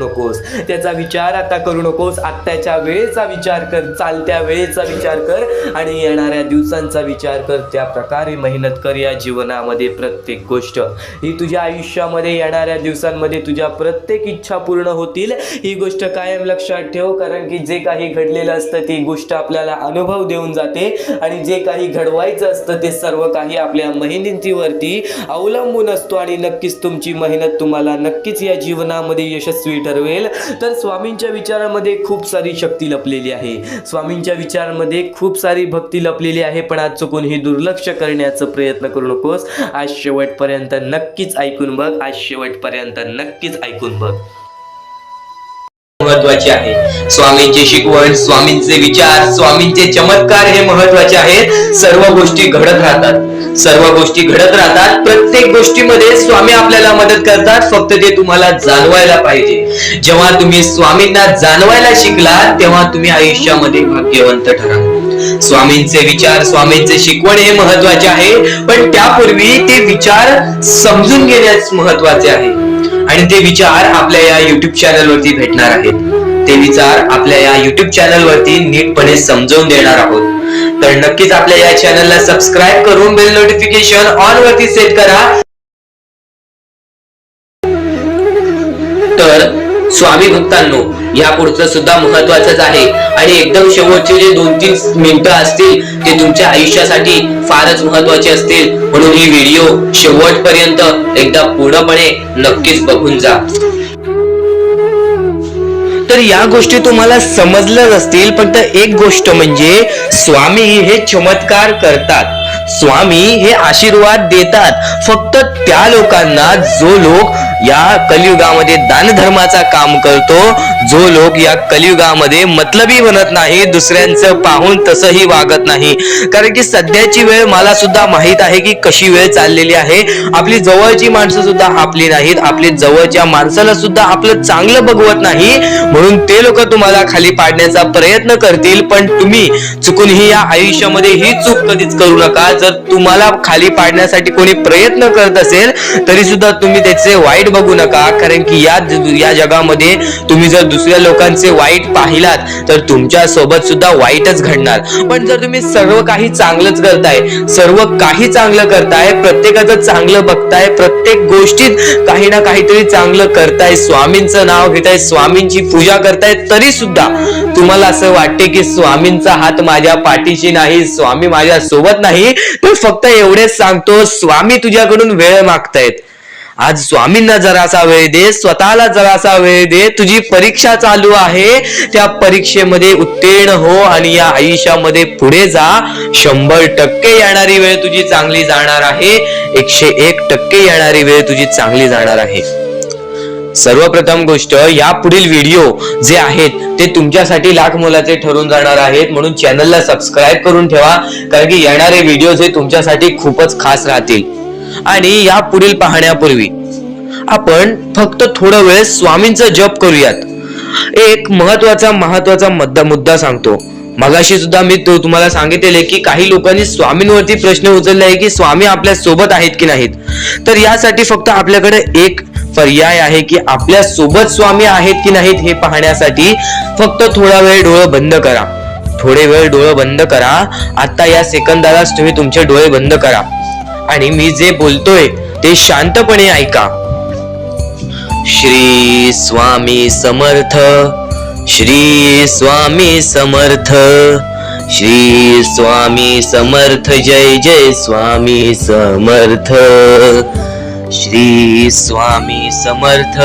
नकोस. आत्ताच्या वेळेचा विचार कर, चालत्या वेळेचा विचार कर आणि येणाऱ्या दिवसांचा विचार कर. त्या प्रकारे मेहनत कर. या जीवनामध्ये प्रत्येक गोष्ट ही तुझ्या आयुष्यामध्ये येणाऱ्या दिवसांमध्ये तुझ्या प्रत्येक इच्छा पूर्ण होतील. ही गोष्ट कायम लक्षात ठेव, कारण की जे काही घडलेलं असतं ती गोष्ट आपल्याला अनुभव देऊन जाते. आणि जे काही घडवायचं असतं ते सर्व काही आपल्या मेहनतीवरती अवलंबून असतो आणि नक्कीच तुमची मेहनत तुम्हाला नक्कीच या जीवनामध्ये यशस्वी ठरवेल. तर स्वामींच्या विचारामध्ये खूप सारी शक्ती लपलेली आहे, स्वामींच्या विचारामध्ये खूप सारी भक्ती लपलेली आहे. पण आज चुकून ही दुर्लक्ष करण्याचा प्रयत्न करू नकोस. आज शेवटपर्यंत नक्कीच ऐकून बघ, आज शेवटपर्यंत नक्कीच ऐकून बघ. महत्वाचे आहे स्वामींची शिकवण, स्वामींचे विचार, स्वामींचे चमत्कार हे महत्वाचे आहेत. सर्व गोष्टी घडत राहतात, सर्व गोष्टी घडत राहतात. प्रत्येक गोष्टीमध्ये स्वामी आपल्याला मदत करतात, फक्त ते तुम्हाला जाणवायला पाहिजे. जेव्हा तुम्ही स्वामींना जाणवायला शिकला तेव्हा तुम्ही आयुष्यामध्ये भाग्यवंत ठराल. स्वामींचे विचार, स्वामींचे शिकवण हे महत्वाचे आहे, पण त्यापूर्वी ते विचार समजून घेण्यास महत्वाचे आहे. आणि ते विचार आपल्या या युट्यूब चॅनल वरती भेटणार आहेत. ते विचार आपल्या या युट्यूब चॅनल वरती नीटपणे समजावून देणार आहोत. तर नक्कीच आपल्या या चॅनलला सबस्क्राईब करून बेल नोटिफिकेशन ऑन वरती सेट करा. तर स्वामी भक्तांनो, या पुढचं सुद्धा महत्वाचंच आहे आणि एकदम शेवटचे जे 2-3 मिनिटं असतील ते तुमच्या आयुष्यासाठी फारच महत्वाचे असतील. म्हणून ही व्हिडिओ शेवटपर्यंत एकदा पूर्णपणे नक्कीच बघून जा. तर या गोष्टी तुम्हाला समजल्याच असतील, पण एक गोष्ट म्हणजे स्वामी हे चमत्कार करतात, स्वामी हे आशीर्वाद देतात फक्त त्या लोकांना जो लोक या कलियुगामध्ये दानधर्माचा काम करतो, जो लोक या कलियुगामध्ये मतलबी बनत नाही, दुसऱ्यांचं पाहून तसंही वागत नाही. कारण की सध्याची वेळ मला सुद्धा माहित आहे की कशी वेळ चाललेली आहे. आपली जवळची माणसं सुद्धा आपली नाहीत, आपली जवळच्या माणसाला सुद्धा आपलं चांगलं बघवत नाही. म्हणून ते लोक तुम्हाला खाली पाडण्याचा प्रयत्न करतील, पण तुम्ही चुकूनही या आयुष्यामध्ये ही चूक कधीच करू नका. जर तुम्हाला खाली पाडण्यासाठी कोणी प्रयत्न करत असेल तरी सुद्धा तुम्ही त्याचे वाईट बघू नका. कारण की या जगामध्ये तुम्ही जर दुसऱ्या लोकांचे वाईट पाहिलात तर तुमच्या सोबत सुद्धा वाईटच घडणार. पण जर तुम्ही सर्व काही चांगलंच करताय, सर्व काही चांगलं करताय, प्रत्येकाचं चांगलं बघताय, प्रत्येक गोष्टीत काही ना काहीतरी चांगलं करताय, स्वामींचं नाव घेताय, स्वामींची पूजा करताय, तरी सुद्धा तुम्हाला असं वाटते की स्वामींचा हात माझ्या पाठीशी नाही, स्वामी माझ्या सोबत नाही, तर फक्त एवढेच सांगतो, स्वामी तुझ्याकडून वेळ मागतायत. आज स्वामींना जरासा वेळ दे, स्वतःला जरासा वेळ दे. तुझी परीक्षा चालू आहे, त्या परीक्षेमध्ये उत्तीर्ण हो आणि या आयुष्यामध्ये पुढे जा. 100% येणारी वेळ तुझी चांगली जाणार आहे, 101% येणारी वेळ तुझी चांगली जाणार आहे. सर्वप्रथम गोष्ट, या पुढील व्हिडिओ जे आहेत ते तुमच्यासाठी लाख मोलाचे ठरून जाणार आहेत. म्हणून चॅनलला सबस्क्राईब करून ठेवा, कारण की येणारे व्हिडिओ हे तुमच्यासाठी खूपच खास राहतील. आणि या पुढील पाहण्यापूर्वी आपण फक्त थोडा वेळ स्वामींचा जप करूयात. एक महत्वाचा मुद्दा सांगतो. मगाशी सुद्धा मी तुम्हाला सांगितले की काही लोकांनी स्वामींवरती प्रश्न उचलले आहे की स्वामी आपल्या सोबत आहेत की नाहीत. तर यासाठी फक्त आपल्याकडे एक पर्याय आहे की आपल्या सोबत स्वामी आहेत की नाहीत हे पाहण्यासाठी फक्त थोडा वेळ डोळे बंद करा. थोडे वेळ डोळे बंद करा. आता या सेकंदालाच तुम्ही तुमचे डोळे बंद करा आणि मी जे बोलतोय ते शांतपणे ऐका. श्री स्वामी समर्थ, श्री स्वामी समर्थ, श्री स्वामी समर्थ, जय जय स्वामी समर्थ. श्री स्वामी समर्थ,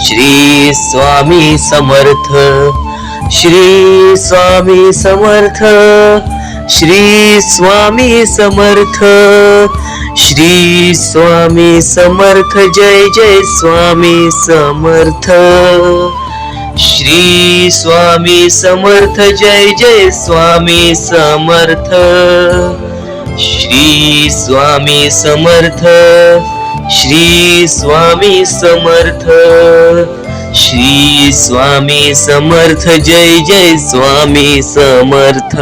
श्री स्वामी समर्थ, श्री स्वामी समर्थ, श्री स्वामी समर्थ, श्री स्वामी समर्थ, जय जय स्वामी समर्थ. श्री स्वामी समर्थ, जय जय स्वामी समर्थ. श्री स्वामी समर्थ, श्री स्वामी समर्थ, श्री स्वामी समर्थ, जय जय स्वामी समर्थ.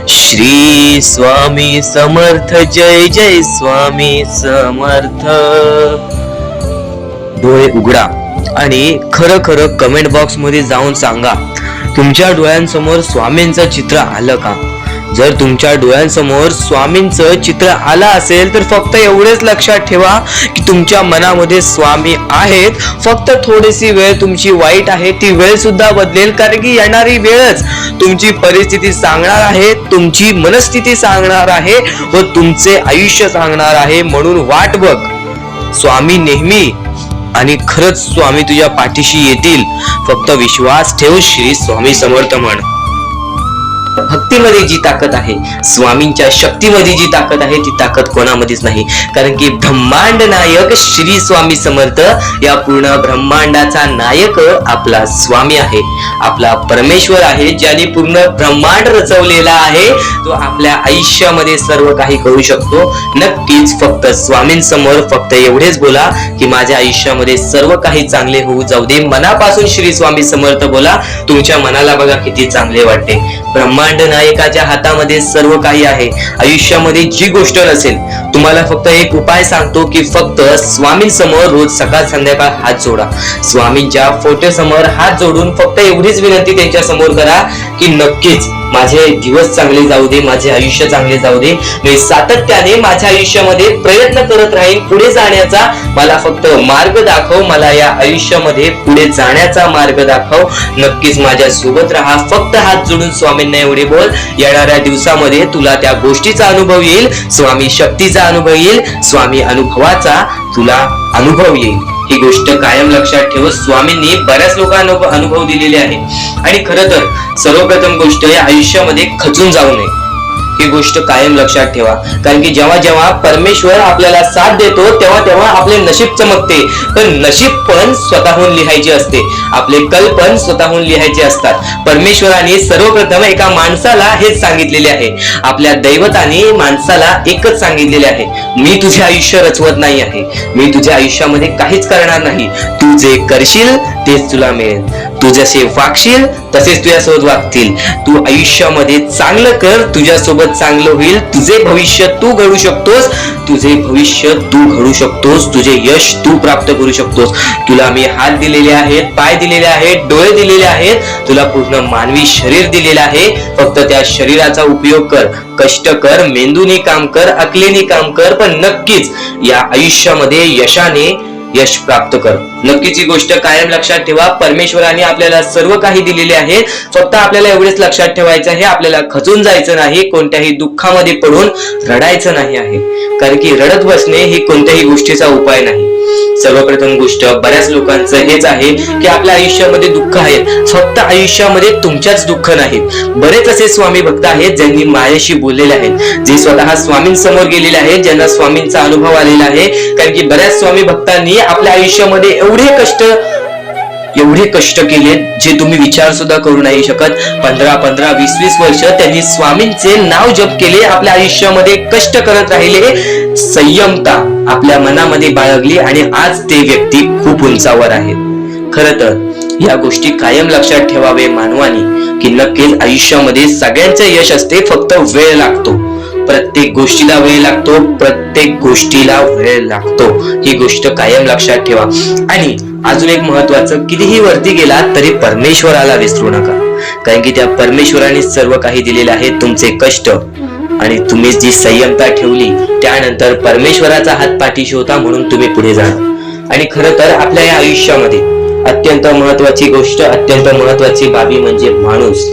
श्री स्वामी समर्थ, जय जय स्वामी समर्थ. डोळे उघडा आणि खरं खरं कमेंट बॉक्स मध्ये जाऊन सांगा, तुमच्या डोळ्यांसमोर स्वामींचं चित्र आलं का? जर तुमच्या डोळ्यांसमोर स्वामींचं चित्र आलं असेल तर फक्त एवढेच लक्षात ठेवा की तुमच्या मनामध्ये स्वामी आहेत. फक्त थोडीशी वेळ तुमची वाईट आहे, ती वेळ सुद्धा बदलेल, कारण की येणारी वेळच तुमची परिस्थिती सांगणार आहे, तुमची मनस्थिती सांगणार आहे व तुमचे आयुष्य सांगणार आहे. म्हणून वाट बघ, स्वामी नेहमी आणि खरंच स्वामी तुझ्या पाठीशी येतील. फक्त विश्वास ठेव. श्री स्वामी समर्थ म्हण. भक्तीमध्ये जी ताकद आहे, स्वामींच्या शक्तीमध्ये जी ताकद आहे, ती ताकद कोणामध्येच नाही. कारण की ब्रह्मांड नायक श्री स्वामी समर्थ, या पूर्ण ब्रह्मांडाचा नायक आपला स्वामी आहे, आपला परमेश्वर आहे, ज्याने पूर्ण ब्रह्मांड रचवलेला आहे. तो आपल्या आयुष्यामध्ये सर्व काही करू शकतो. नक्कीच फक्त स्वामींसमोर फक्त एवढेच बोला की माझ्या आयुष्यामध्ये सर्व काही चांगले होऊ जाऊ दे. मनापासून श्री स्वामी समर्थ बोला. तुमच्या मनाला बघा किती चांगले वाटते. ब्रह्मांड नायकाच्या हातामध्ये सर्व काही आहे. आयुष्यामध्ये जी गोष्ट नसेल, तुम्हाला फक्त एक उपाय सांगतो की फक्त स्वामींसमोर रोज सकाळ संध्याकाळ हात जोडा. स्वामींच्या फोटो समोर हात जोडून फक्त एवढीच विनंती त्यांच्या समोर करा की नक्कीच माझे दिवस चांगले जाऊ दे, माझे आयुष्य चांगले जाऊ दे. मी सातत्याने माझ्या आयुष्यामध्ये प्रयत्न करत राहीन पुढे जाण्याचा. मला फक्त मार्ग दाखव, मला या आयुष्यामध्ये पुढे जाण्याचा मार्ग दाखव. नक्कीच माझ्या सोबत राहा. फक्त हात जोडून स्वामींना एवढे बोल. येणाऱ्या दिवसामध्ये तुला त्या गोष्टीचा अनुभव येईल, स्वामी शक्तीचा अनुभव येईल, स्वामी अनुभवाचा तुला अनुभव येईल. ही गोष्ट कायम लक्षात ठेव. स्वामींनी बऱ्याच लोकांना अनुभव दिलेले आहे. आणि खरं तर सर्वप्रथम गोष्ट या आयुष्यामध्ये खचून जाऊ नये, ही गोष्ट कायम लक्षात ठेवा. कारण की जेव्हा जेव्हा परमेश्वर आपल्याला साथ देतो तेव्हा तेव्हा आपले नशीब चमकते. पण नशीब पण स्वतःहून लिहायचे असते, आपले कल पण स्वतःहून लिहायचे असतात. परमेश्वराने सर्वप्रथम एका माणसाला हेच सांगितलेले आहे, आपल्या दैवताने माणसाला एकच सांगितलेले आहे, मी तुझे आयुष्य रचवत नाही आहे, मी तुझ्या आयुष्यामध्ये काहीच करणार नाही. तू जे करशील तेच तुला मिळेल. तू जसे वागशील तसेच तुझ्यासोबत वागतील. तू आयुष्यामध्ये चांगलं कर, तुझ्यासोबत चांगलं होईल. तुझे भविष्य तू घडू शकतोस, तुझे भविष्य तू घडू शकतोस, तुझे यश तू प्राप्त करू शकतोस. तुला मी हात दिलेले आहेत, पाय दिलेले आहेत, डोळे दिलेले आहेत, तुला पूर्ण मानवी शरीर दिलेलं आहे. फक्त त्या शरीराचा उपयोग कर, कष्ट कर, मेंदूने काम कर, अकलेने काम कर, पण नक्कीच या आयुष्यामध्ये यशाने यश प्राप्त कर. नक्कीच ही गोष्ट कायम लक्षात ठेवा. परमेश्वराने आपल्याला सर्व काही दिलेले आहे. फक्त आपल्याला एवढेच लक्षात ठेवायचं आहे, आपल्याला खचून जायचं नाही, कोणत्याही दुःखामध्ये पडून रडायचं नाही आहे. कारण की रडत बसणे ही कोणत्याही गोष्टीचा उपाय नाही. सर्वप्रथम गोष्ट बऱ्याच लोकांचं हेच आहे की आपल्या आयुष्यामध्ये दुःख आहेत, फक्त आयुष्यामध्ये तुमच्याच दुःख नाहीत. बरेच असे स्वामी भक्त आहेत ज्यांनी माझ्याशी बोललेले आहेत, जे स्वतः स्वामींसमोर गेलेले आहेत, ज्यांना स्वामींचा अनुभव आलेला आहे. कारण की बऱ्याच स्वामी भक्तांनी आपल्या आयुष्यामध्ये एवढे कष्ट केले जे तुम्ही विचार सुद्धा करू नाही शकत. 15, 20 वर्ष त्यांनी स्वामींचे नाव जप केले, आपल्या आयुष्यामध्ये कष्ट करत राहिले, संयमता आपल्या मनामध्ये बाळगली आणि आज ते व्यक्ती खूप उंचावर आहेत. खरं तर या गोष्टी कायम लक्षात ठेवावे मानवानी की नक्कीच आयुष्यामध्ये सगळ्यांचे यश असते, फक्त वेळ लागतो. प्रत्येक गोष्टीला वेळ लागतो, प्रत्येक गोष्टीला वेळ लागतो. ही गोष्ट कायम लक्षात ठेवा. आणि अजून एक महत्वाचं, कितीही वरती गेला तरी परमेश्वराला विसरू नका. कारण की त्या परमेश्वराने सर्व काही दिलेले आहे. तुमचे कष्ट आणि तुम्ही जी संयमता ठेवली त्यानंतर परमेश्वराचा हात पाठीशी होता, म्हणून तुम्ही पुढे जाणार. आणि खरं तर आपल्या या आयुष्यामध्ये अत्यंत महत्वाची गोष्ट, अत्यंत महत्वाची बाबी म्हणजे माणूस.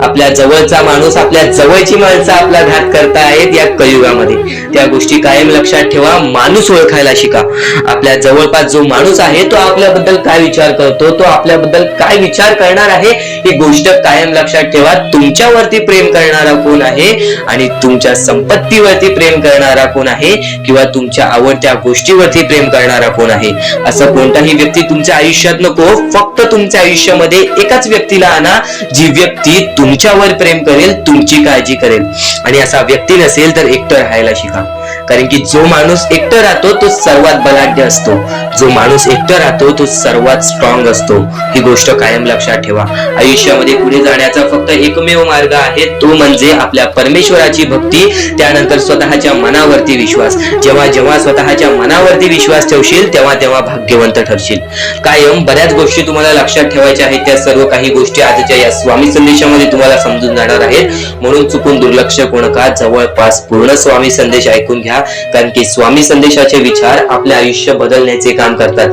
आपल्या जवळचा माणूस, आपल्या जवळची माणसं आपला घात करतायत या कलियुगामध्ये. त्या गोष्टी कायम लक्षात ठेवा. माणूस ओळखायला शिका. आपल्या जवळपास जो माणूस आहे तो आपल्याबद्दल काय विचार करतो, तो आपल्याबद्दल काय विचार करणार आहे, ही गोष्ट कायम लक्षात ठेवा. तुमच्यावरती प्रेम करणारा कोण आहे आणि तुमच्या संपत्तीवरती प्रेम करणारा कोण आहे किंवा तुमच्या आवडत्या गोष्टीवरती प्रेम करणारा कोण आहे, असं कोणताही व्यक्ती तुमच्या आयुष्यात नको. फक्त तुमच्या आयुष्यामध्ये एकाच व्यक्तीला आणा, जी व्यक्ती तुमच्यावर प्रेम करेल, तुमची काळजी करेल. आणि असा व्यक्ती नसेल तर एकटं राहायला शिका. कारण की जो माणूस एकटा राहतो तो सर्वात बलाढ्य असतो, जो माणूस एकटा राहतो तो सर्वात स्ट्रॉंग असतो. ही गोष्ट कायम लक्षात ठेवा. आयुष्यामध्ये पुढे जाण्याचा फक्त एकमेव मार्ग आहे, तो म्हणजे आपल्या परमेश्वराची भक्ती, त्यानंतर स्वतःच्या मनावरती विश्वास. जेव्हा जेव्हा स्वतःच्या मनावरती विश्वास ठेवशील तेव्हा तेव्हा भाग्यवंत ठरशील. कायम बऱ्याच गोष्टी तुम्हाला लक्षात ठेवायच्या आहेत. त्या सर्व काही गोष्टी आजच्या या स्वामी संदेशामध्ये तुम्हाला समजून जाणार आहेत. म्हणून चुकून दुर्लक्ष करू नका. जवळपास पूर्ण स्वामी संदेश ऐकून घ्या, कारण की स्वामी संदेशाचे विचार आपले आयुष्य बदलण्याचे काम करतात.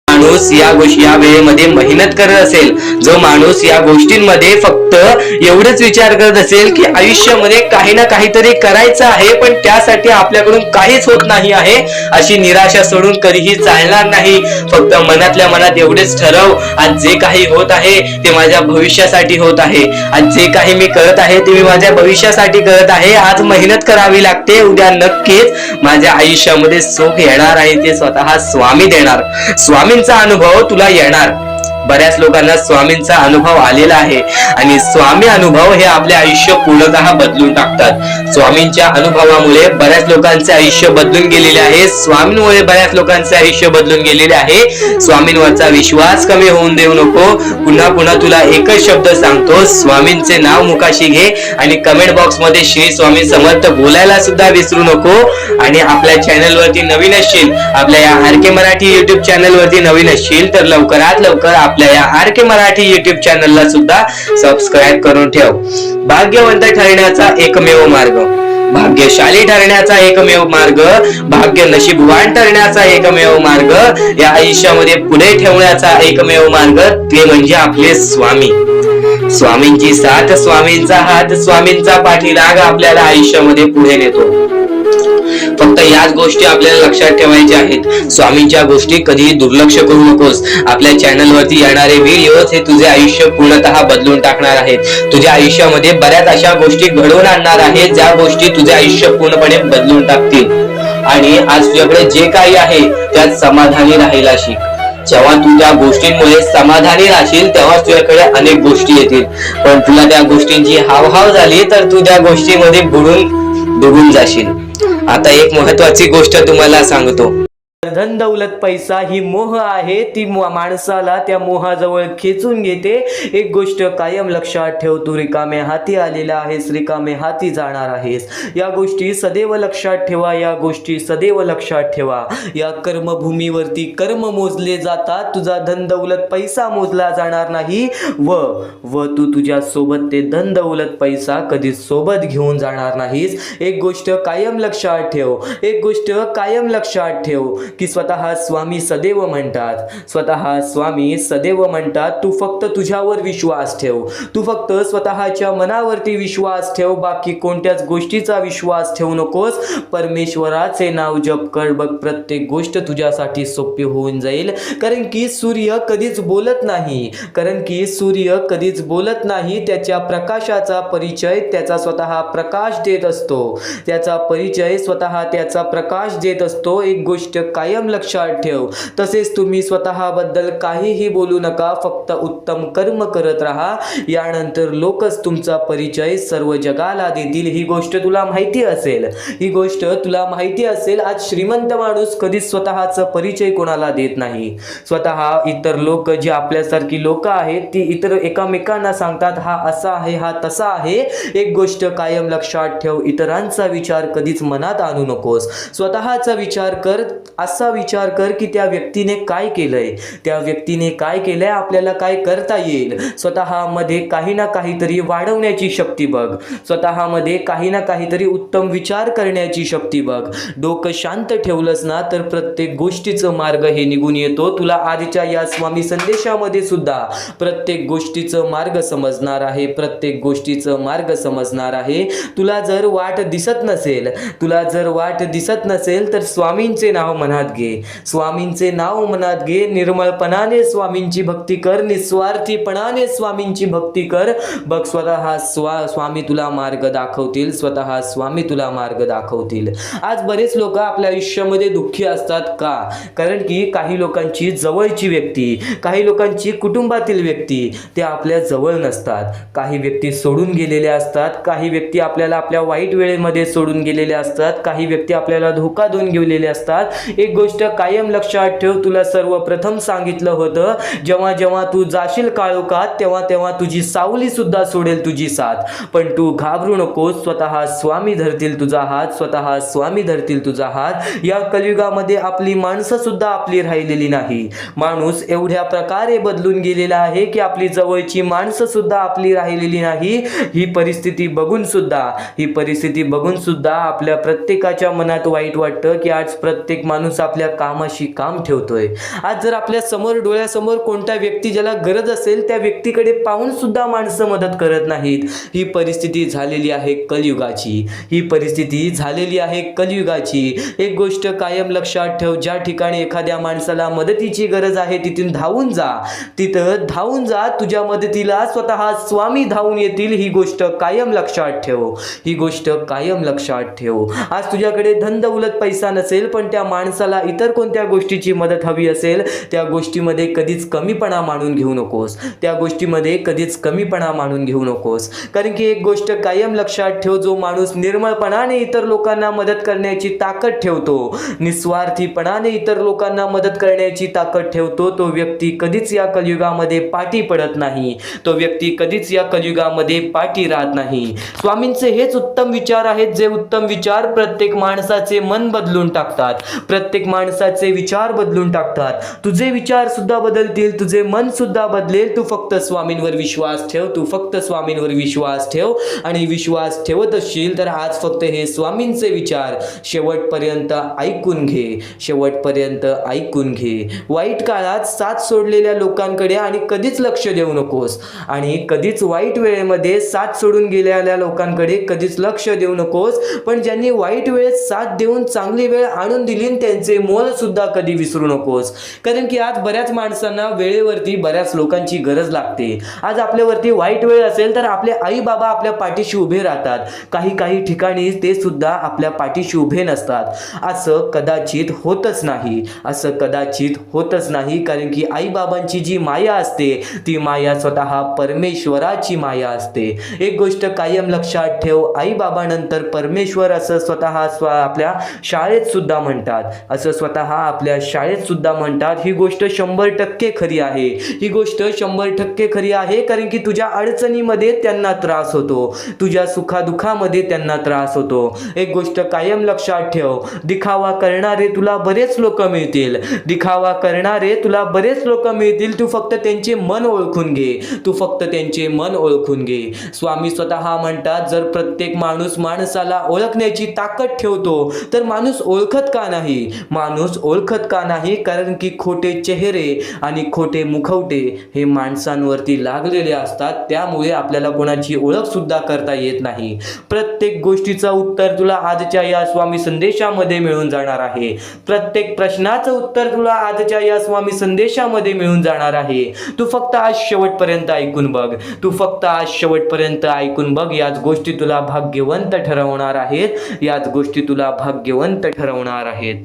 माणूस या वेळेमध्ये मेहनत करत असेल, जो माणूस या गोष्टींमध्ये फक्त एवढंच विचार करत असेल की आयुष्यामध्ये काही ना काहीतरी करायचं आहे पण त्यासाठी आपल्याकडून काहीच होत नाही आहे, अशी निराशा सोडून कधीही चालणार नाही. फक्त मनातल्या मनात एवढेच ठरव, आज जे काही होत आहे ते माझ्या भविष्यासाठी होत आहे. आज जे काही मी करत आहे ते मी माझ्या भविष्यासाठी करत आहे. आज मेहनत करावी लागते, उद्या नक्कीच माझ्या आयुष्यामध्ये सुख येणार आहे, ते स्वतः स्वामी देणार. स्वामींचा अनुभव तुला येणार. बऱ्याच लोकांना स्वामींचा अनुभव आलेला आहे आणि स्वामी अनुभव हे आपले आयुष्य पूर्णतः बदलून टाकतात. स्वामींच्या अनुभवामुळे बऱ्याच लोकांचे आयुष्य बदलून गेलेले आहे. स्वामींमुळे बऱ्याच लोकांचे आयुष्य बदलून गेलेले आहे. स्वामींवरचा विश्वास कमी होऊन देऊ नको. पुन्हा पुन्हा तुला एकच शब्द सांगतो, स्वामींचे नाव मुखाशी घे आणि कमेंट बॉक्स मध्ये श्री स्वामी समर्थ बोलायला सुद्धा विसरू नको. आणि आपल्या चॅनल वरती नवीन असशील, आपल्या या आर.के. मराठी युट्यूब चॅनल वरती नवीन असशील तर लवकरात लवकर आपल्या या आर.के. मराठी युट्यूब चॅनलला सुद्धा सबस्क्राईब करून ठेव. भाग्यवंत ठरण्याचा एकमेव मार्ग, भाग्यशाली ठरण्याचा एकमेव मार्ग, भाग्य नशीबवान ठरण्याचा एकमेव मार्ग, या आयुष्यामध्ये पुढे ठेवण्याचा एकमेव मार्ग ते म्हणजे आपले स्वामी. स्वामींची साथ, स्वामींचा हात, स्वामींचा पाठीराग आपल्याला आयुष्यामध्ये पुढे नेतो. फक्त याच गोष्टी आपल्याला लक्षात ठेवायच्या आहेत. स्वामींच्या गोष्टी कधीही दुर्लक्ष करू नकोस. आपल्या चॅनल वरती येणारे व्हिडिओज हे तुझे आयुष्य पूर्णतः बदलून टाकणार आहेत. तुझ्या आयुष्यामध्ये बऱ्याच अशा गोष्टी घडवून आणणार आहेत ज्या गोष्टी तुझे आयुष्य पूर्णपणे बदलून टाकतील. आणि आज तुझ्याकडे जे काही आहे त्यात समाधानी राहायला शिक. जेव्हा तू त्या गोष्टींमुळे समाधानी राहशील तेव्हा तुझ्याकडे अनेक गोष्टी येतील. पण तुला त्या गोष्टींची हावभाव झाली तर तू त्या गोष्टीमध्ये बुडून डुबून जाशील. आता एक महत्वाची गोष्ट तुम्हाला सांगतो. धन दौलत पैसा ही मोह आहे, ती माणसाला त्या मोहाजवळ खेचून घेते. एक गोष्ट कायम लक्षात ठेव, तू रिकाम्या हाती आलेला आहेस, रिकाम्या हाती जाणार आहेस. या गोष्टी सदैव लक्षात ठेवा, या गोष्टी सदैव लक्षात ठेवा. या कर्मभूमीवरती कर्म मोजले जातात. तुझा धन दौलत पैसा मोजला जाणार नाही व तू तुझ्या सोबत ते धन दौलत पैसा कधीच सोबत घेऊन जाणार नाहीस. एक गोष्ट कायम लक्षात ठेव, एक गोष्ट कायम लक्षात ठेव की स्वतः स्वामी सदैव म्हणतात, स्वतः स्वामी सदैव म्हणतात, तू फक्त तुझ्यावर विश्वास ठेव, तू फक्त स्वतःच्या मनावरती विश्वास ठेव, बाकी कोणत्याच गोष्टीचा विश्वास ठेवू नकोस. परमेश्वराचे नाव जप कर बघ, प्रत्येक गोष्ट तुझ्यासाठी सोपी होऊन जाईल. कारण की सूर्य कधीच बोलत नाही, कारण की सूर्य कधीच बोलत नाही. त्याच्या प्रकाशाचा परिचय त्याचा स्वतः प्रकाश देत असतो, त्याचा परिचय स्वतः त्याचा प्रकाश देत असतो. एक गोष्ट कायम लक्षात ठेव. तसेच तुम्ही स्वतःबद्दल काहीही बोलू नका, फक्त उत्तम कर्म करत राहा. यानंतर लोकच तुमचा परिचय सर्व जगाला देतील. ही गोष्ट तुला माहिती असेल, ही गोष्ट तुला माहिती असेल. आज श्रीमंत माणूस कधीच स्वतःचा परिचय कोणाला देत नाही. स्वतः इतर लोक जे आपल्यासारखी लोक आहेत ती इतर एकामेकांना सांगतात, हा असा आहे, हा तसा आहे. एक गोष्ट कायम लक्षात ठेव, इतरांचा विचार कधीच मनात आणू नकोस. स्वतःचा विचार कर. असा विचार कर की त्या व्यक्तीने काय केलंय, त्या व्यक्तीने काय केलंय, आपल्याला काय करता येईल. स्वतःमध्ये काही ना काहीतरी वाढवण्याची शक्ती बघ, स्वतःमध्ये काही ना काहीतरी उत्तम विचार करण्याची शक्ती बघ. डोकं शांत ठेवलंस ना तर प्रत्येक गोष्टीचं मार्ग हे निघून येतो. तुला आजच्या या स्वामी संदेशामध्ये सुद्धा प्रत्येक गोष्टीचं मार्ग समजणार आहे, प्रत्येक गोष्टीचं मार्ग समजणार आहे. तुला जर वाट दिसत नसेल, तुला जर वाट दिसत नसेल तर स्वामींचे नाव मनात घे, स्वामींचे नाव मनात घे, निर्मळपणाने स्वामींची भक्ती कर, निस्वार्थीपणाने स्वामींची भक्ती कर. बघ स्वतः स्वामी तुला मार्ग दाखवतील, स्वतः स्वामी तुला मार्ग दाखवतील. आज बरेच लोक आपल्या आयुष्यामध्ये दुःखी असतात का? कारण की काही लोकांची जवळची व्यक्ती, काही लोकांची कुटुंबातील व्यक्ती ते आपल्या जवळ नसतात. काही व्यक्ती सोडून गेलेल्या असतात, काही व्यक्ती आपल्याला आपल्या वाईट वेळेमध्ये सोडून गेलेल्या असतात, काही व्यक्ती आपल्याला धोका देऊन गेलेले असतात. एक गोष्ट कायम लक्षात ठेव, तुला सर्वप्रथम सांगितलं होतं, जेव्हा जेव्हा तू जाशील काळोखात तेव्हा तेव्हा तुझी सावली सुद्धा सोडेल तुझी साथ. पण तू घाबरू नकोस, स्वतः स्वामी धरतील तुझा हात, स्वतः स्वामी धरतील तुझा हात. या कलियुगामध्ये आपली माणसं सुद्धा आपली राहिलेली नाही. माणूस एवढ्या प्रकारे बदलून गेलेला आहे की आपली जवळची माणसं सुद्धा आपली राहिलेली नाही. ही परिस्थिती बघून सुद्धा आपल्या प्रत्येकाच्या मनात वाईट वाटतं की आज प्रत्येक माणूस आपल्या कामाशी काम ठेवतोय. आज जर आपल्या समोर डोळ्यासमोर कोणत्या व्यक्ती ज्याला गरज असेल त्या व्यक्तीकडे पाहून सुद्धा माणसं मदत करत नाहीत. ही परिस्थिती झालेली आहे कलियुगाची, ही परिस्थिती झालेली आहे कलियुगाची. एक गोष्ट कायम लक्षात ठेव, ज्या ठिकाणी एखाद्या माणसाला मदतीची गरज आहे तिथून धावून जा, तुझ्या मदतीला स्वतः स्वामी धावून येतील. ही गोष्ट कायम लक्षात ठेव. आज तुझ्याकडे धन दौलत पैसा नसेल, पण त्या माणसाला इतर कोणत्या गोष्टीची मदत हवी असेल, त्या गोष्टीमध्ये कधीच कमीपणा मानून घेऊ नकोस. कारण की एक गोष्ट कायम लक्षात ठेव, जो माणूस निर्मळपणाने इतर लोकांना मदत करण्याची ताकद ठेवतो, निस्वार्थीपणाने इतर लोकांना मदत करण्याची ताकद ठेवतो, तो व्यक्ती कधीच या कलियुगामध्ये पाठी पडत नाही, तो व्यक्ती कधीच या कलियुगामध्ये पाठी राहत नाही. स्वामींचे हेच उत्तम विचार आहेत, जे उत्तम विचार प्रत्येक माणसाचे मन बदलून टाकतात, प्रत्येक माणसाचे विचार बदलून टाकतात. तुझे विचार सुद्धा बदलतील, तुझे मन सुद्धा बदलेल. तू फक्त स्वामींवर विश्वास ठेव, आणि विश्वास ठेवत असशील तर आज फक्त हे स्वामींचे विचार शेवटपर्यंत ऐकून घे. वाईट काळात साथ सोडलेल्या लोकांकडे आणि कधीच लक्ष देऊ नकोस, आणि कधीच वाईट वेळेमध्ये साथ सोडून गेलेल्या लोकांकडे कधीच लक्ष देऊ नकोस. पण ज्यांनी वाईट वेळेत साथ देऊन चांगली वेळ आणून दिली, त्यांचे मोल सुद्धा कधी विसरू नकोस. कारण की आज बऱ्याच माणसांना वेळेवरती बऱ्याच लोकांची गरज लागते. आज आपल्यावरती वाईट वेळ असेल तर आपले आई बाबा आपल्या पाठीशी उभे राहतात, काही ठिकाणी ते सुद्धा आपल्या पाठीशी उभे नसतात. असं कदाचित होतच नाही, कारण की आई बाबांची जी माया असते ती माया स्वतः परमेश्वराची माया असते. एक गोष्ट कायम लक्षात ठेव, आई बाबानंतर परमेश्वर असं स्वतः आपल्या शाळेत सुद्धा म्हणतात. ही गोष्ट 100% खरी आहे. कारण की तुझ्या अडचणीमध्ये त्यांना त्रास होतो, तुझ्या सुखादुखामध्ये त्यांना त्रास होतो. एक गोष्ट कायम लक्षात ठेव, दिखावा करणारे तुला बरेच लोक मिळतील, तू फक्त त्यांचे मन ओळखून घे. स्वामी स्वतः म्हणतात, जर प्रत्येक माणूस माणसाला ओळखण्याची ताकद ठेवतो तर माणूस ओळखत का नाही? कारण की खोटे चेहरे आणि खोटे मुखवटे हे माणसांवरती लागलेले असतात, त्यामुळे आपल्याला कोणाची ओळख सुद्धा करता येत नाही. प्रत्येक गोष्टीचं उत्तर तुला आजच्या या स्वामी संदेशामध्ये मिळून जाणार आहे. प्रत्येक प्रश्नाचं उत्तर तुला आजच्या या स्वामी संदेशामध्ये मिळून जाणार आहे. तू फक्त आज शेवटपर्यंत ऐकून बघ. याच गोष्टी तुला भाग्यवंत ठरवणार आहेत.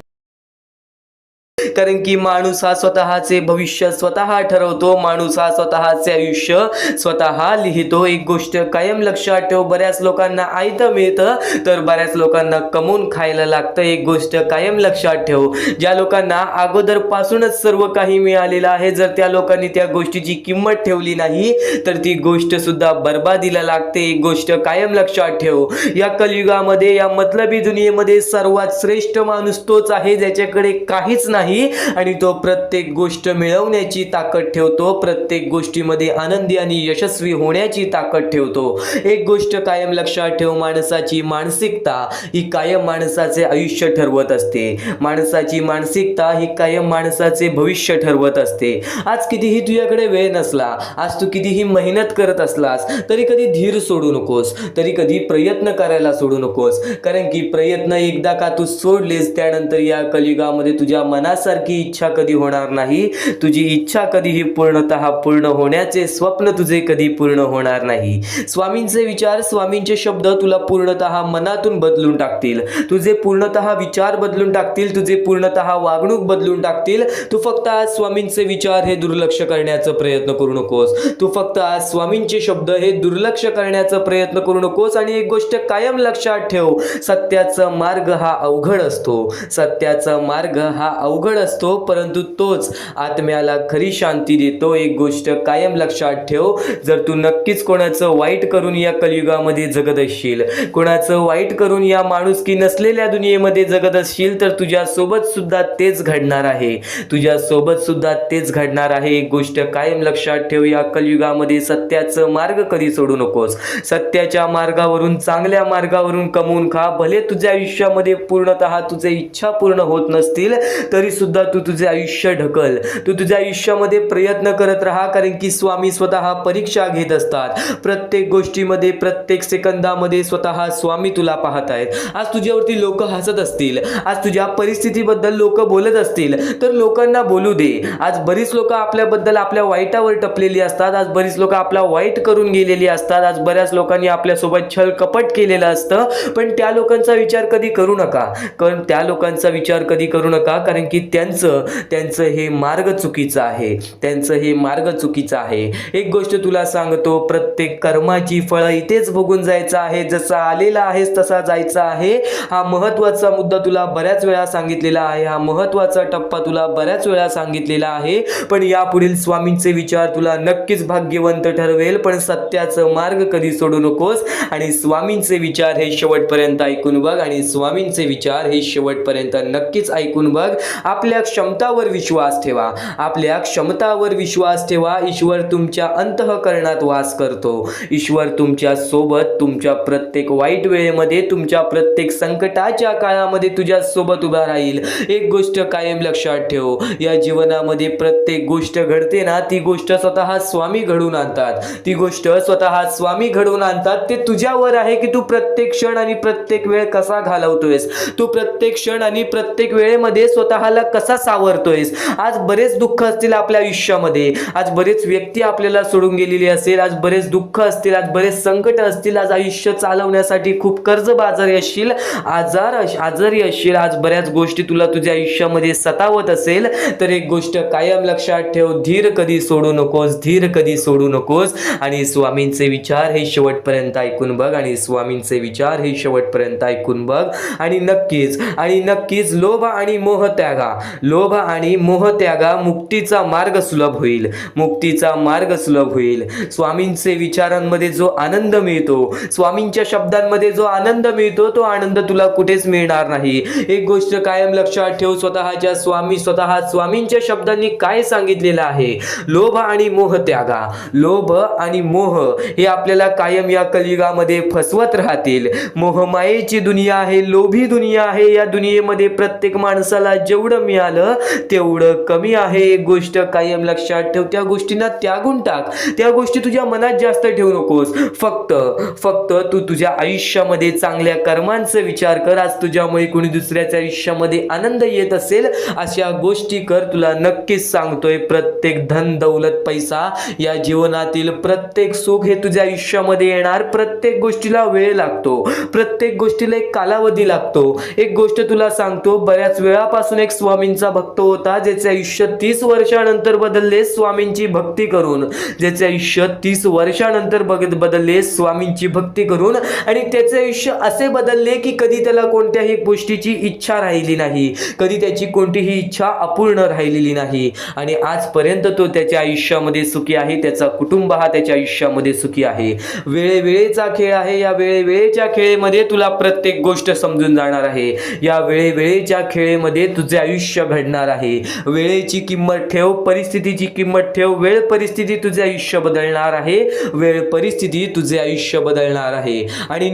कारण की माणूस हा स्वतःचे भविष्य स्वतः ठरवतो, माणूस हा स्वतःचे आयुष्य स्वतः लिहितो. एक गोष्ट कायम लक्षात ठेव, बऱ्याच लोकांना आयतं मिळतं तर बऱ्याच लोकांना कमवून खायला लागतं. एक गोष्ट कायम लक्षात ठेव, ज्या लोकांना अगोदरपासूनच सर्व काही मिळालेलं आहे, जर त्या लोकांनी त्या गोष्टीची किंमत ठेवली नाही तर ती गोष्ट सुद्धा बर्बादीला लागते. एक गोष्ट कायम लक्षात ठेव, या कलियुगामध्ये, या मतलबी दुनियेमध्ये सर्वात श्रेष्ठ माणूस तोच आहे ज्याच्याकडे काहीच नाही नाही आणि तो प्रत्येक गोष्ट मिळवण्याची ताकद ठेवतो, प्रत्येक गोष्टीमध्ये आनंदी आणि यशस्वी होण्याची ताकद ठेवतो. एक गोष्ट कायम लक्षात ठेव, माणसाची मानसिकता ही कायम माणसाचे आयुष्य ठरवत असते. माणसाची मानसिकता ही कायम माणसाचे भविष्य ठरवत असते. आज कितीही तुझ्याकडे वेळ नसला, आज तू कितीही मेहनत करत असलास तरी कधी धीर सोडू नकोस, तरी कधी प्रयत्न करायला सोडू नकोस. कारण की प्रयत्न एकदा का तू सोडलेस त्यानंतर या कलियुगामध्ये तुझ्या मनासारखी इच्छा कधी होणार नाही. तुझी इच्छा कधीही पूर्णतः पूर्ण होण्याचे स्वप्न तुझे कधी पूर्ण होणार नाही. स्वामींचे विचार, स्वामींचे शब्द तुला पूर्णतः मनातून बदलून टाकतील. तुझे पूर्णतः विचार बदलून टाकतील, तुझे पूर्णतः वागणूक बदलून टाकतील. तू फक्त आज स्वामींचे विचार हे दुर्लक्ष करण्याचा प्रयत्न करू नकोस. तू फक्त आज स्वामींचे शब्द हे दुर्लक्ष करण्याचा प्रयत्न करू नकोस. आणि एक गोष्ट कायम लक्षात ठेव, सत्याचा मार्ग हा अवघड असतो. सत्याचा मार्ग हा अवघड असतो, परंतु तोच आत्म्याला खरी शांती देतो. एक गोष्ट कायम लक्षात ठेव, जर तू नक्कीच कोणाचं वाईट करून या कलियुगामध्ये जगत असशील, कोणाचं वाईट करून या माणुसकी नसलेल्या दुनियेमध्ये जगत असशील, तर तुझ्या सोबत सुद्धा तेच घडणार आहे. तुझ्या सोबत सुद्धा तेच घडणार आहे. एक गोष्ट कायम लक्षात ठेव, या कलियुगामध्ये सत्याचं मार्ग कधी सोडू नकोस. सत्याच्या मार्गावरून, चांगल्या मार्गावरून कमवून खा. भले तुझ्या आयुष्यामध्ये पूर्णतः तुझे इच्छा पूर्ण होत नसतील तरी सुद्धा तू तुझे आयुष्य ढकल. तू तुझ्या आयुष्यामध्ये प्रयत्न करत राहा, कारण की स्वामी स्वतः परीक्षा घेत असतात. प्रत्येक गोष्टीमध्ये, प्रत्येक सेकंदामध्ये स्वतः स्वामी तुला पाहत आहेत. आज तुझ्यावरती लोक हसत असतील, आज तुझ्या परिस्थितीबद्दल लोक बोलत असतील, तर लोकांना बोलू दे. आज बरीच लोक आपल्याबद्दल आपल्या वाईटावर टपलेली असतात. आज बरीच लोक आपला वाईट करून गेलेली असतात. आज बऱ्याच लोकांनी आपल्यासोबत छल कपट केलेलं असतं, पण त्या लोकांचा विचार कधी करू नका. कारण त्या लोकांचा विचार कधी करू नका, कारण की त्यांचं हे मार्ग चुकीचं आहे. त्यांचं हे मार्ग चुकीचं आहे. एक गोष्ट तुला सांगतो, प्रत्येक कर्माची फळं इथेच भोगून जायचं आहे. जसा आलेला आहेस तसा जायचा आहे. हा महत्त्वाचा मुद्दा तुला बऱ्याच वेळा सांगितलेला आहे. हा महत्त्वाचा टप्पा तुला बऱ्याच वेळा सांगितलेला आहे. पण यापुढील स्वामींचे विचार तुला नक्कीच भाग्यवंत ठरवेल. पण सत्याचं मार्ग कधी सोडू नकोस आणि स्वामींचे विचार हे शेवटपर्यंत ऐकून बघ. आणि स्वामींचे विचार हे शेवटपर्यंत नक्कीच ऐकून बघ. आपल्या क्षमतावर विश्वास ठेवा. आपल्या क्षमतावर विश्वास ठेवा. ईश्वर तुमच्या अंतःकरणात वास करतो. ईश्वर तुमच्या सोबत, तुमच्या प्रत्येक वाईट वेळेमध्ये, तुमच्या प्रत्येक संकटाच्या काळामध्ये तुझ्या सोबत उभा राहील. एक गोष्ट कायम लक्षात ठेव, या जीवनामध्ये प्रत्येक गोष्ट घडते ना, ती गोष्ट स्वतः स्वामी घडून आणतात. ती गोष्ट स्वतः स्वामी घडवून आणतात. ते तुझ्यावर आहे की तू प्रत्येक क्षण आणि प्रत्येक वेळ कसा घालवतोयस. तू प्रत्येक क्षण आणि प्रत्येक वेळेमध्ये स्वतःला कसा सावरतोयस. आज बरेच दुःख असतील आपल्या आयुष्यामध्ये, आज बरेच व्यक्ती आपल्याला सोडून गेलेली असेल, आज बरेच दुःख असतील, आज बरेच संकट असतील, आज आयुष्य चालवण्यासाठी खूप कर्जबाजारी असशील, आजारी असशील, आज बऱ्याच गोष्टी तुला तुझ्या आयुष्यामध्ये सतावत असेल, तर एक गोष्ट कायम लक्षात ठेव, धीर कधी सोडू नकोस. धीर कधी सोडू नकोस. आणि स्वामींचे विचार हे शेवटपर्यंत ऐकून बघ. आणि स्वामींचे विचार हे शेवटपर्यंत ऐकून बघ. आणि नक्कीच लोभ आणि मोह त्यागा. लोभ आणि मोह त्यागा. मुक्तीचा मार्ग सुलभ होईल. मुक्तीचा मार्ग सुलभ होईल. स्वामींचे विचारांमध्ये जो आनंद मिळतो, स्वामींच्या शब्दांमध्ये जो आनंद मिळतो, तो आनंद तुला कुठेच मिळणार नाही. एक गोष्ट कायम लक्षात ठेव, स्वतः स्वामींच्या शब्दांनी काय सांगितलेलं आहे, लोभ आणि मोह त्यागा. लोभ आणि मोह हे आपल्याला कायम या कलियुगामध्ये फसवत राहतील. मोहमायेची दुनिया आहे, लोभी दुनिया आहे. या दुनियेमध्ये प्रत्येक माणसाला जेवढं मिळालं तेवढं कमी आहे. एक गोष्ट कायम लक्षात ठेव, त्या गोष्टींना त्यागून टाक. त्या गोष्टी तुझ्या मनात जास्त ठेवू नकोस. फक्त तू तुझ्या आयुष्यामध्ये चांगल्या कर्मांचा विचार कर. आज तुझ्यामुळे कोणी दुसऱ्याच्या आयुष्यामध्ये आनंद येत असेल, अशा गोष्टी कर. तुला नक्कीच सांगतोय, प्रत्येक धन दौलत पैसा या जीवनातील प्रत्येक सुख हे तुझ्या आयुष्यामध्ये येणार. प्रत्येक गोष्टीला वेळ लागतो, प्रत्येक गोष्टीला एक कालावधी लागतो. एक गोष्ट तुला सांगतो, बऱ्याच वेळापासून एक स्वामींचा भक्त होता, ज्याचे आयुष्य 30 वर्षानंतर बदलले स्वामींची भक्ती करून. ज्याचे आयुष्य 30 वर्षानंतर बदलले स्वामींची भक्ती करून. आणि त्याचे आयुष्य असे बदलले की कधी त्याला कोणत्याही गोष्टीची इच्छा राहिली नाही, कधी त्याची कोणतीही इच्छा अपूर्ण राहिलेली नाही. आणि आजपर्यंत तो त्याच्या आयुष्यामध्ये सुखी आहे. त्याचा कुटुंब हा त्याच्या आयुष्यामध्ये सुखी आहे. वेळेवेळेचा खेळ आहे. या वेळेवेळेच्या खेळेमध्ये तुला प्रत्येक गोष्ट समजून जाणार आहे. या वेळेवेळेच्या खेळेमध्ये तुझे आयुष्य आयुष्य घडणार आहे. वेळेची किंमत ठेव, परिस्थितीची किंमत ठेव. वेळ परिस्थिती तुझे आयुष्य बदलणार आहे. वेळ परिस्थिती तुझे आयुष्य बदलणार आहे. आणि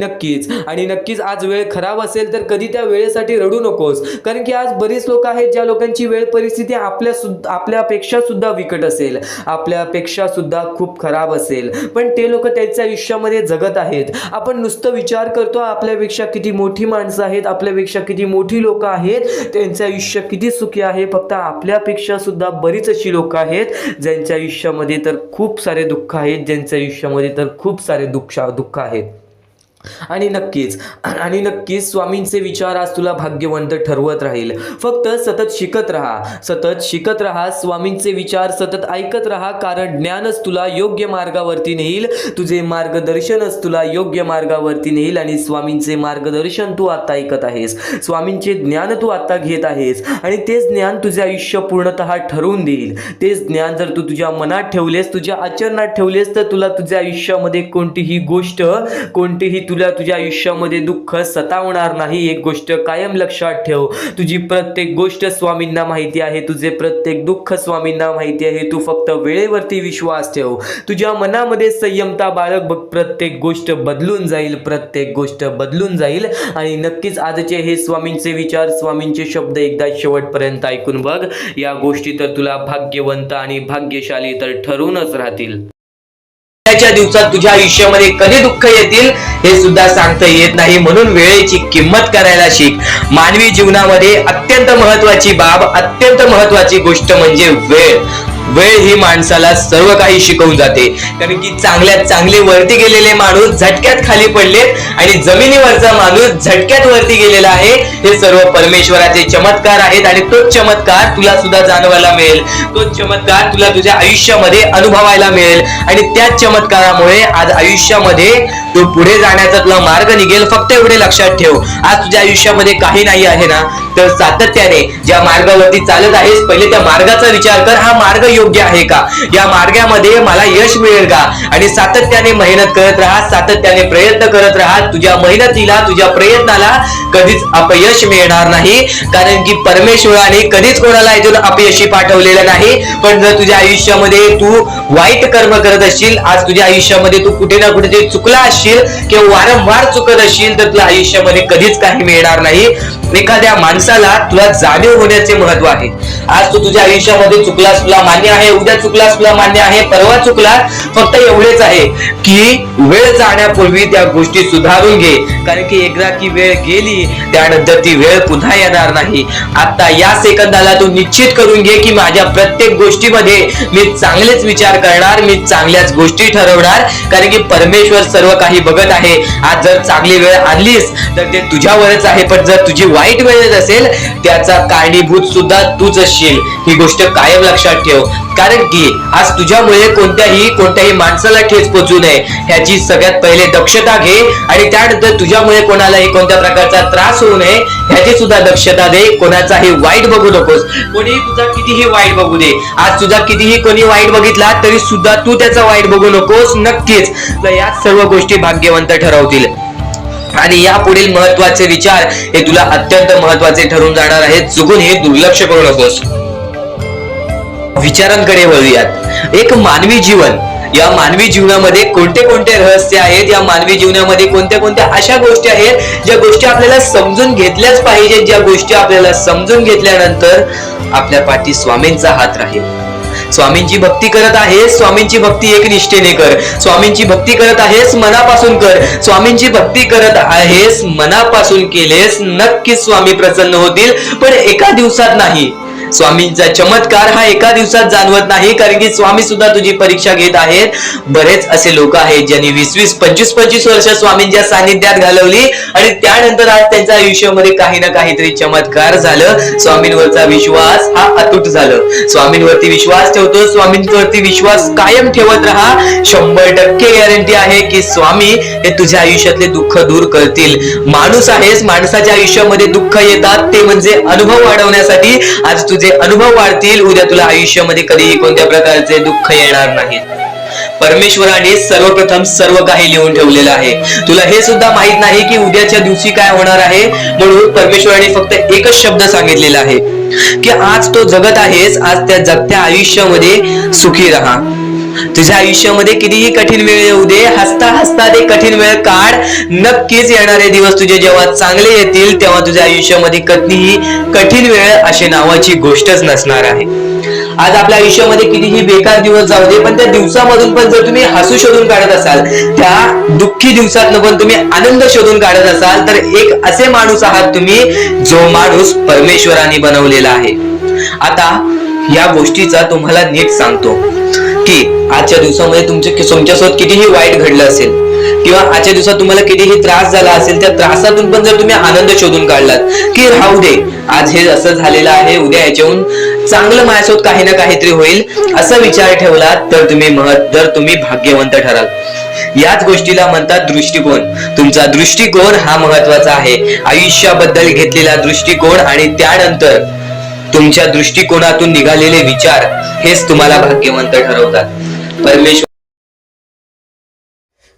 नक्कीच आज वेळ खराब असेल तर कधी त्या वेळेसाठी रडू नकोस, कारण की आज बरीच लोक आहेत ज्या लोकांची वेळ परिस्थिती आपल्यापेक्षा सुद्धा विकट असेल, आपल्यापेक्षा सुद्धा खूप खराब असेल, पण ते लोक त्यांच्या आयुष्यामध्ये जगत आहेत. आपण नुसतं विचार करतो आपल्यापेक्षा किती मोठी माणसं आहेत, आपल्यापेक्षा किती मोठी लोक आहेत, त्यांचं आयुष्य किती सुखी आहे. फक्त आपल्यापेक्षा सुद्धा बरीच अशी लोक आहेत ज्यांच्या आयुष्यामध्ये तर खूप सारे दुःख आहेत, ज्यांच्या आयुष्यामध्ये तर खूप सारे दुःख आहेत. आणि नक्कीच स्वामींचे विचार आज तुला भाग्यवंत ठरवत राहील. फक्त सतत शिकत राहा, स्वामींचे विचार सतत ऐकत राहा, कारण ज्ञानच तुला योग्य मार्गावरती नेईल, तुझे मार्गदर्शनच तुला योग्य मार्गावरती नेईल. आणि स्वामींचे मार्गदर्शन तू आता ऐकत आहेस, स्वामींचे ज्ञान तू आता घेत आहेस, आणि तेच ज्ञान तुझे आयुष्य पूर्णतः ठरवून देईल. तेच ज्ञान जर तू तुझ्या मनात ठेवलेस, तुझ्या आचरणात ठेवलेस, तर तुला तुझ्या आयुष्यामध्ये कोणतीही तुला तुझ्या आयुष्यामध्ये दुःख सतावणार नाही. एक गोष्ट कायम लक्षात ठेव, तुझी प्रत्येक गोष्ट स्वामींना माहिती आहे, तुझे प्रत्येक दुःख स्वामींना माहिती आहे. तू फक्त वेळेवरती विश्वास ठेव, तुझ्या मनामध्ये संयमता बाळग, बघ प्रत्येक गोष्ट बदलून जाईल. आणि नक्कीच आजचे हे स्वामींचे विचार, स्वामींचे शब्द एकदा शेवटपर्यंत ऐकून बघ. या गोष्टी तर तुला भाग्यवंत आणि भाग्यशाली तर ठरूनच राहतील. च्या दिवसात तुझ्या आयुष्यामध्ये कधी दुःख येतील हे सुद्धा सांगता येत नाही, म्हणून वेळेची किंमत करायला शिक. मानवी जीवनामध्ये अत्यंत महत्वाची गोष्ट म्हणजे वेळ ही माणसाला सर्व काही शिकवून जाते. कारण की चांगल्यात चांगले वरती गेलेले माणूस झटक्यात खाली पडलेत, आणि जमिनीवरचा माणूस झटक्यात वरती गेलेला आहे. हे सर्व परमेश्वराचे चमत्कार आहेत, आणि तोच चमत्कार तुला सुद्धा जाणवायला मिळेल, तोच चमत्कार तुला तुझ्या आयुष्यामध्ये अनुभवायला मिळेल. आणि त्याच चमत्कारामुळे आज आयुष्यामध्ये तो पुढे जाण्याचा तुला मार्ग निघेल. फक्त एवढे लक्षात ठेव, आज तुझ्या आयुष्यामध्ये काही नाही आहे ना, तर सातत्याने ज्या मार्गावरती चालत आहेस, पहिले त्या मार्गाचा विचार कर. हा मार्ग योग्य आहे का, या मार्गामध्ये मला यश मिळेल का. आणि सातत्याने मेहनत करत राहा, सातत्याने प्रयत्न करत राहा. तुझ्या मेहनतीला, तुझ्या प्रयत्नाला कधीच अपयश मिळणार नाही, कारण की परमेश्वराने कधीच कोणाला इथून अपयशी पाठवलेलं नाही. पण जर तुझ्या आयुष्यामध्ये तू वाईट कर्म करत असशील, आज तुझ्या आयुष्यामध्ये तू कुठे ना कुठे चुकला असशील किंवा वारंवार चुकत असशील, तर तुला आयुष्यामध्ये कधीच काही मिळणार नाही. एखाद्या माणसाला तुला जाणीव होण्याचे महत्व आहे. आज तू तुझ्या आयुष्यामध्ये चुकलास, तुला मान्य आहे, उद्या चुकलास, तुला मान्य आहे, परवा चुकलास. फक्त एवढेच आहे की वेळ जाण्यापूर्वी त्या गोष्टी सुधारून घे, कारण की एकदा की वेळ गेली त्यानंतर ती वेळ पुन्हा येणार नाही. आता या सेकंदाला तू निश्चित करून घे की माझ्या प्रत्येक गोष्टीमध्ये मी चांगलेच विचार करणार, मी चांगल्याच गोष्टी ठरवणार, कारण की परमेश्वर सर्व काही बघत आहे. आज जर चांगली वेळ आणलीस तर ते तुझ्यावरच आहे, पण जर तुझी वाईट वेळ असेल त्याचा कारणीभूत सुद्धा तूच असशील. ही गोष्ट कायम लक्षात ठेव, कारण की आज तुझ्यामुळे कोणत्याही माणसाला ठेच पोहोचू नये ह्याची सगळ्यात पहिले दक्षता घे. आणि त्यानंतर तुझ्यामुळे कोणालाही कोणत्या प्रकारचा त्रास होऊ नये ह्याची सुद्धा दक्षता दे. कोणाचाही वाईट बघू नकोस, कोणीही तुझा कितीही वाईट बघू दे. आज तुझा कितीही कोणी वाईट बघितला तरी सुद्धा तू त्याचा वाईट बघू नकोस. नक्कीच या सर्व गोष्टी भाग्यवंत ठरवतील. आणि या पुढील महत्वाचे विचार हे तुला अत्यंत महत्वाचे ठरून जाणार आहेत, चुकून हे दुर्लक्ष करू नकोस. विचारांकडे वळूयात. एक मानवी जीवन, या मानवी जीवनामध्ये कोणते कोणते रहस्य आहेत, या मानवी जीवनामध्ये कोणत्या कोणत्या अशा गोष्टी आहेत ज्या गोष्टी आपल्याला समजून घेतल्याच पाहिजे, ज्या गोष्टी आपल्याला समजून घेतल्यानंतर आपल्या पाठी स्वामींचा हात राहील. स्वामींची भक्ती करत आहेस, स्वामींची भक्ती एक निष्ठेने कर. स्वामींची भक्ती करत आहेस, मनापासून कर. स्वामींची भक्ती करत आहेस, मनापासून केलेस, नक्कीच स्वामी प्रसन्न होतील, पण एका दिवसात नाही. स्वामींचा चमत्कार हा एका दिवसात जाणवत नाही, कारण की स्वामी सुद्धा तुझी परीक्षा घेत आहेत. बरेच असे लोक आहेत ज्यांनी 20-20, 25-25 वर्ष स्वामींच्या सानिध्यात घालवली, आणि त्यानंतर आज त्यांच्या आयुष्यामध्ये काही ना काहीतरी चमत्कार झालं. स्वामींवरचा विश्वास हा अतूट झालं. स्वामींवरती विश्वास ठेवतो, स्वामींवरती विश्वास कायम ठेवत राहा. 100% गॅरंटी आहे की स्वामी हे तुझ्या आयुष्यातले दुःख दूर करतील. माणूस आहेस, माणसाच्या आयुष्यामध्ये दुःख येतात, ते म्हणजे अनुभव वाढवण्यासाठी. आज तुझे अनुभव वाढतील, उद्या तुला आयुष्यामध्ये कधीही कोणत्या प्रकारचे दुःख येणार नाहीत. परमेश्वराने सर्वप्रथम सर्व काही लिहून ठेवलेलं आहे. तुला हे सुद्धा माहित नाही की उद्याच्या दिवशी काय होणार आहे, म्हणून परमेश्वराने फक्त एकच शब्द सांगितलेला आहे की आज तो जगत आहेस, आज त्या जगत्या आयुष्यामध्ये सुखी राहा. तुझ्या आयुष्यामध्ये कितीही कठीण वेळ येऊ दे, हसता हसता ते कठीण वेळ काढ. नक्कीच येणारे दिवस तुझे जेव्हा चांगले येतील तेव्हा तुझ्या आयुष्यामध्ये कधीही कठीण वेळ अशी नावाची गोष्टच नसणार आहे. आज आपल्या आयुष्यामध्ये कितीही बेकार दिवस जाऊ दे, पण त्या दिवसामधून पण जर तुम्ही हसू शोधून काढत असाल, त्या दुःखी दिवसातनं पण तुम्ही आनंद शोधून काढत असाल, तर एक असे माणूस आहात तुम्ही जो माणूस परमेश्वराने बनवलेला आहे. आता या गोष्टीचा तुम्हाला नीट सांगतो की आजच्या दिवसामध्ये तुमच्यासोबत कितीही वाईट घडलं असेल किंवा आजच्या दिवसात तुम्हाला कितीही त्रास झाला असेल, त्या त्रासातून पण जर तुम्ही आनंद शोधून काढलात की राहू दे, आज हे असं झालेलं आहे, उद्या याच्याहून चांगलं माझ्यासोबत काही ना काहीतरी होईल, असा विचार ठेवलात तर तुम्ही भाग्यवंत ठराल. याच गोष्टीला म्हणतात दृष्टिकोन. तुमचा दृष्टिकोन हा महत्वाचा आहे. आयुष्याबद्दल घेतलेला दृष्टिकोन आणि त्यानंतर तुमच्या दृष्टिकोनातून निघालेले विचार हेच तुम्हाला भाग्यवंत ठरवतात. परमेश्वर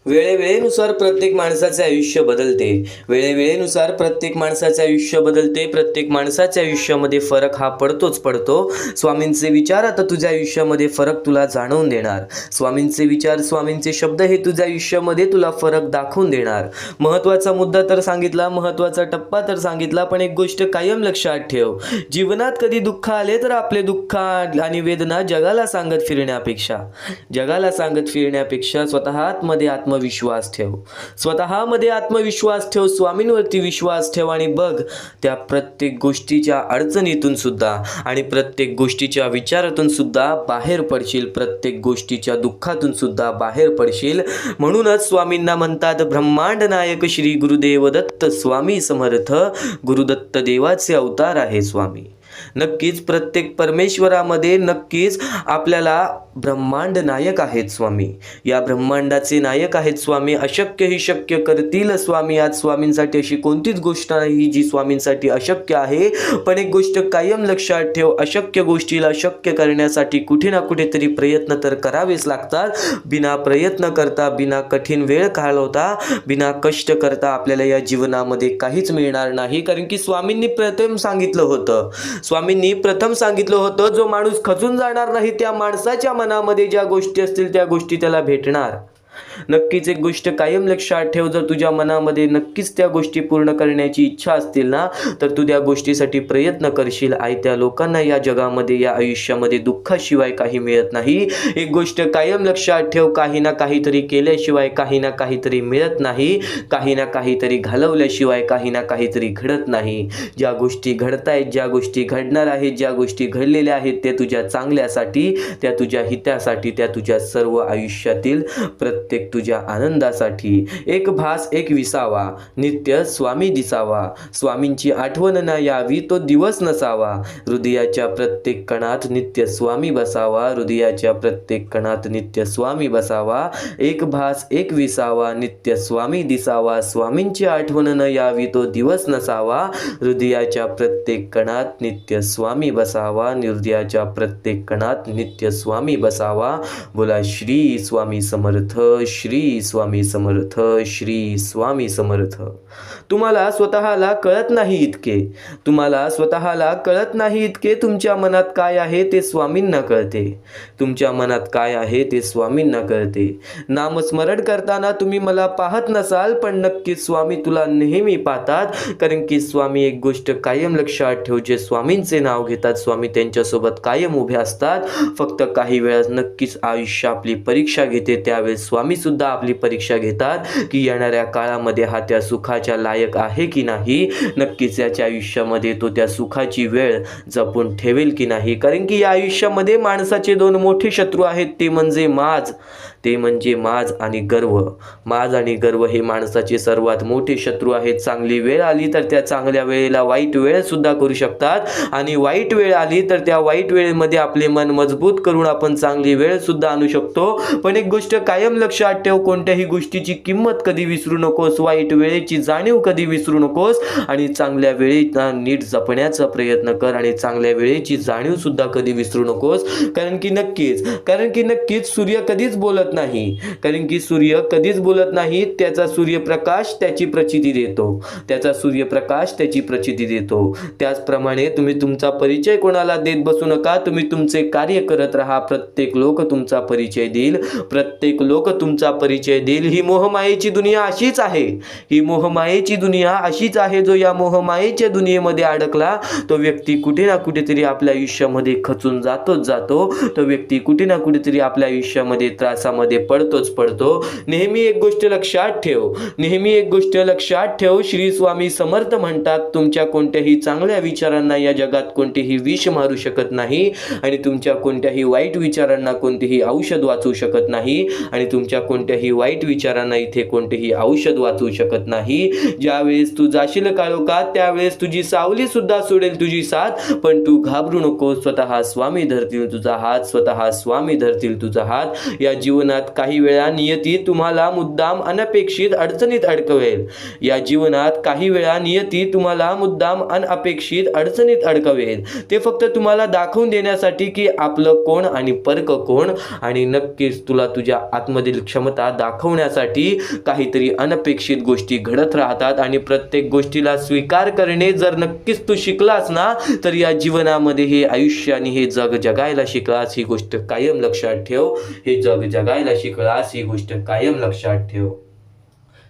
वेळेवेळेनुसार प्रत्येक माणसाचे आयुष्य बदलते. वेळेवेळेनुसार प्रत्येक माणसाचे आयुष्य बदलते. प्रत्येक माणसाच्या आयुष्यामध्ये फरक हा पडतो. स्वामींचे विचार आता तुझ्या आयुष्यामध्ये फरक तुला जाणवून देणार. स्वामींचे विचार, स्वामींचे शब्द हे तुझ्या आयुष्यामध्ये तुला फरक दाखवून देणार. महत्त्वाचा मुद्दा तर सांगितला, महत्त्वाचा टप्पा तर सांगितला, पण एक गोष्ट कायम लक्षात ठेव. जीवनात कधी दुःख आले तर आपले दुःख आणि वेदना जगाला सांगत फिरण्यापेक्षा स्वतः आतमध्ये आत्मविश्वास ठेव. स्वतःमध्ये आत्मविश्वास ठेव, स्वामींवरती विश्वास ठेव आणि बघ त्या प्रत्येक गोष्टीच्या अडचणीतून सुद्धा आणि प्रत्येक गोष्टीच्या विचारातून सुद्धा बाहेर पडशील. प्रत्येक गोष्टीच्या दुःखातून सुद्धा बाहेर पडशील. म्हणूनच स्वामींना म्हणतात ब्रह्मांड नायक श्री गुरुदेव दत्त स्वामी समर्थ. गुरुदत्त देवाचे अवतार आहे स्वामी. नक्कीच प्रत्येक परमेश्वरामध्ये नक्कीच आपल्याला ब्रह्मांड नायक आहेत स्वामी. या ब्रह्मांडाचे नायक आहेत स्वामी. अशक्य ही शक्य करतील स्वामी. आज स्वामींसाठी अशी कोणतीच गोष्ट नाही जी स्वामींसाठी अशक्य आहे. पण एक गोष्ट कायम लक्षात ठेव, अशक्य गोष्टीला शक्य करण्यासाठी कुठे ना कुठेतरी प्रयत्न तर करावेच लागतात. बिना प्रयत्न करता, बिना कठीण वेळ घालवता, बिना कष्ट करता आपल्याला या जीवनामध्ये काहीच मिळणार नाही. कारण की स्वामींनी प्रथम सांगितलं होतं जो माणूस खचून जाणार नाही त्या माणसाच्या मनामध्ये ज्या गोष्टी असतील त्या गोष्टी त्याला भेटणार. नक्कीच एक गोष्ट कायम लक्षात ठेव, जर तुझ्या मनामध्ये नक्कीच त्या गोष्टी पूर्ण करण्याची इच्छा असतील ना, तर तू त्या गोष्टीसाठी प्रयत्न करशील. त्या लोकांना या जगामध्ये, या आयुष्यामध्ये दुःखाशिवाय काही मिळत नाही. एक गोष्ट कायम लक्षात ठेव, काही ना काहीतरी केल्याशिवाय काही ना काहीतरी मिळत नाही. काही ना काहीतरी घालवल्याशिवाय काही ना काहीतरी घडत नाही. ज्या गोष्टी घडतायत, ज्या गोष्टी घडणार आहेत, ज्या गोष्टी घडलेल्या आहेत, त्या तुझ्या चांगल्यासाठी, त्या तुझ्या हितासाठी, त्या तुझ्या सर्व आयुष्यातील प्रत्येक तुझ्या आनंदासाठी. एक भास एक विसावा, नित्य स्वामी दिसावा. स्वामींची आठवण न यावी तो दिवस नसावा. हृदयाच्या प्रत्येक कणात नित्य स्वामी बसावा. हृदयाच्या प्रत्येक कणात नित्य स्वामी बसावा. एक भास एक विसावा, नित्य स्वामी दिसावा. स्वामींची आठवण न यावी तो दिवस नसावा. हृदयाच्या प्रत्येक कणात नित्य स्वामी बसावा. हृदयाच्या प्रत्येक कणात नित्य स्वामी बसावा. बोला श्री स्वामी समर्थ, श्री स्वामी समर्थ, श्री स्वामी समर्थ. तुम्हाला स्वतःला कळत नाही इतके तुमच्या मनात काय आहे ते स्वामींना कळते. तुमच्या मनात काय आहे ते स्वामींना कळते. नामस्मरण करताना तुम्ही मला पाहत नसाल, पण नक्कीच स्वामी तुला नेहमी पाहतात. कारण की स्वामी एक गोष्ट कायम लक्षात ठेव, जे स्वामींचे नाव घेतात स्वामी त्यांच्यासोबत कायम उभे असतात. फक्त काही वेळात नक्कीच आयुष्य आपली परीक्षा घेते, त्यावेळेस स्वामी सुद्धा आपली परीक्षा घेतात की येणाऱ्या काळामध्ये हा त्या सुखाच्या लायक आहे की नाही. नक्कीच याच्या आयुष्यामध्ये तो त्या सुखाची वेळ जपून ठेवेल की नाही. कारण की या आयुष्यामध्ये माणसाचे दोन मोठे शत्रू आहेत, ते म्हणजे माज आणि गर्व. माज आणि गर्व हे माणसाचे सर्वात मोठे शत्रू आहेत. चांगली वेळ आली तर त्या चांगल्या वेळेला वाईट वेळ सुद्धा करू शकतात आणि वाईट वेळ आली तर त्या वाईट वेळेमध्ये आपले मन मजबूत करून आपण चांगली वेळ सुद्धा आणू शकतो. पण एक गोष्ट कायम लक्षात ठेव, कोणत्याही गोष्टीची किंमत कधी विसरू नकोस. वाईट वेळेची जाणीव कधी विसरू नकोस आणि चांगल्या वेळेला नीट जपण्याचा प्रयत्न कर आणि चांगल्या वेळेची जाणीव सुद्धा कधी विसरू नकोस. कारण की नक्कीच सूर्य कधीच बोलत बोलत नाही, कारण की सूर्य कधीच बोलत नाही. त्याचा सूर्यप्रकाश त्याची प्रचिती देतो, त्याचा सूर्यप्रकाश त्याची प्रचिती देतो. त्याचप्रमाणे तुम्ही तुमचा परिचय कोणाला देत बसू नका. तुम्ही तुमचे कार्य करत राहा. प्रत्येक लोक तुमचा परिचय देईल, प्रत्येक लोक तुमचा परिचय देईल. ही मोहमायेची दुनिया अशीच आहे, ही मोहमायेची दुनिया अशीच आहे. जो या मोहमायेच्या दुनियेमध्ये अडकला तो व्यक्ती कुठे ना कुठेतरी आपल्या आयुष्यामध्ये खचून जातो. तो व्यक्ती कुठे ना कुठेतरी आपल्या आयुष्यामध्ये त्रासामध्ये पडतोच पडतो. नेहमी एक गोष्ट लक्षात ठेव, नेहमी एक गोष्ट लक्षात ठेव. श्री स्वामी समर्थ म्हणतात, तुमच्या कोणत्याही चांगल्या विचारांना या जगात कोणतेही विष मारू शकत नाही, आणि तुमच्या कोणत्याही वाईट विचारांना कोणतेही औषध वाचू शकत नाही, आणि तुमच्या कोणत्याही वाईट विचारांना इथे कोणतेही औषध वाचू शकत नाही. ज्यावेळेस तू जाशील काळोखात त्यावेळेस तुझी सावली सुद्धा सोडेल तुझी साथ, पण तू घाबरू नको. स्वतः स्वामी धरतील तुझा हात, स्वतः स्वामी धरतील तुझा हात. या जीवनात काही वेळा नियती तुम्हाला मुद्दाम अनपेक्षित अडचणीत अडकवेल. या जीवनात काही वेळा नियती तुम्हाला मुद्दाम अनपेक्षित अडचणीत अडकवेल. ते फक्त तुम्हाला दाखवून देण्यासाठी की आपलं कोण आणि परक कोण, आणि नक्कीच तुला तुझ्या आतमधील क्षमता दाखवण्यासाठी काहीतरी अनपेक्षित गोष्टी घडत राहतात. आणि प्रत्येक गोष्टीला स्वीकार करणे जर नक्कीच तू शिकलास ना, तर या जीवनामध्ये हे आयुष्य आणि हे जग जगायला शिकलास. ही गोष्ट कायम लक्षात ठेव. हे जग जगायला शिकलास, ही गोष्ट कायम लक्षात ठेव.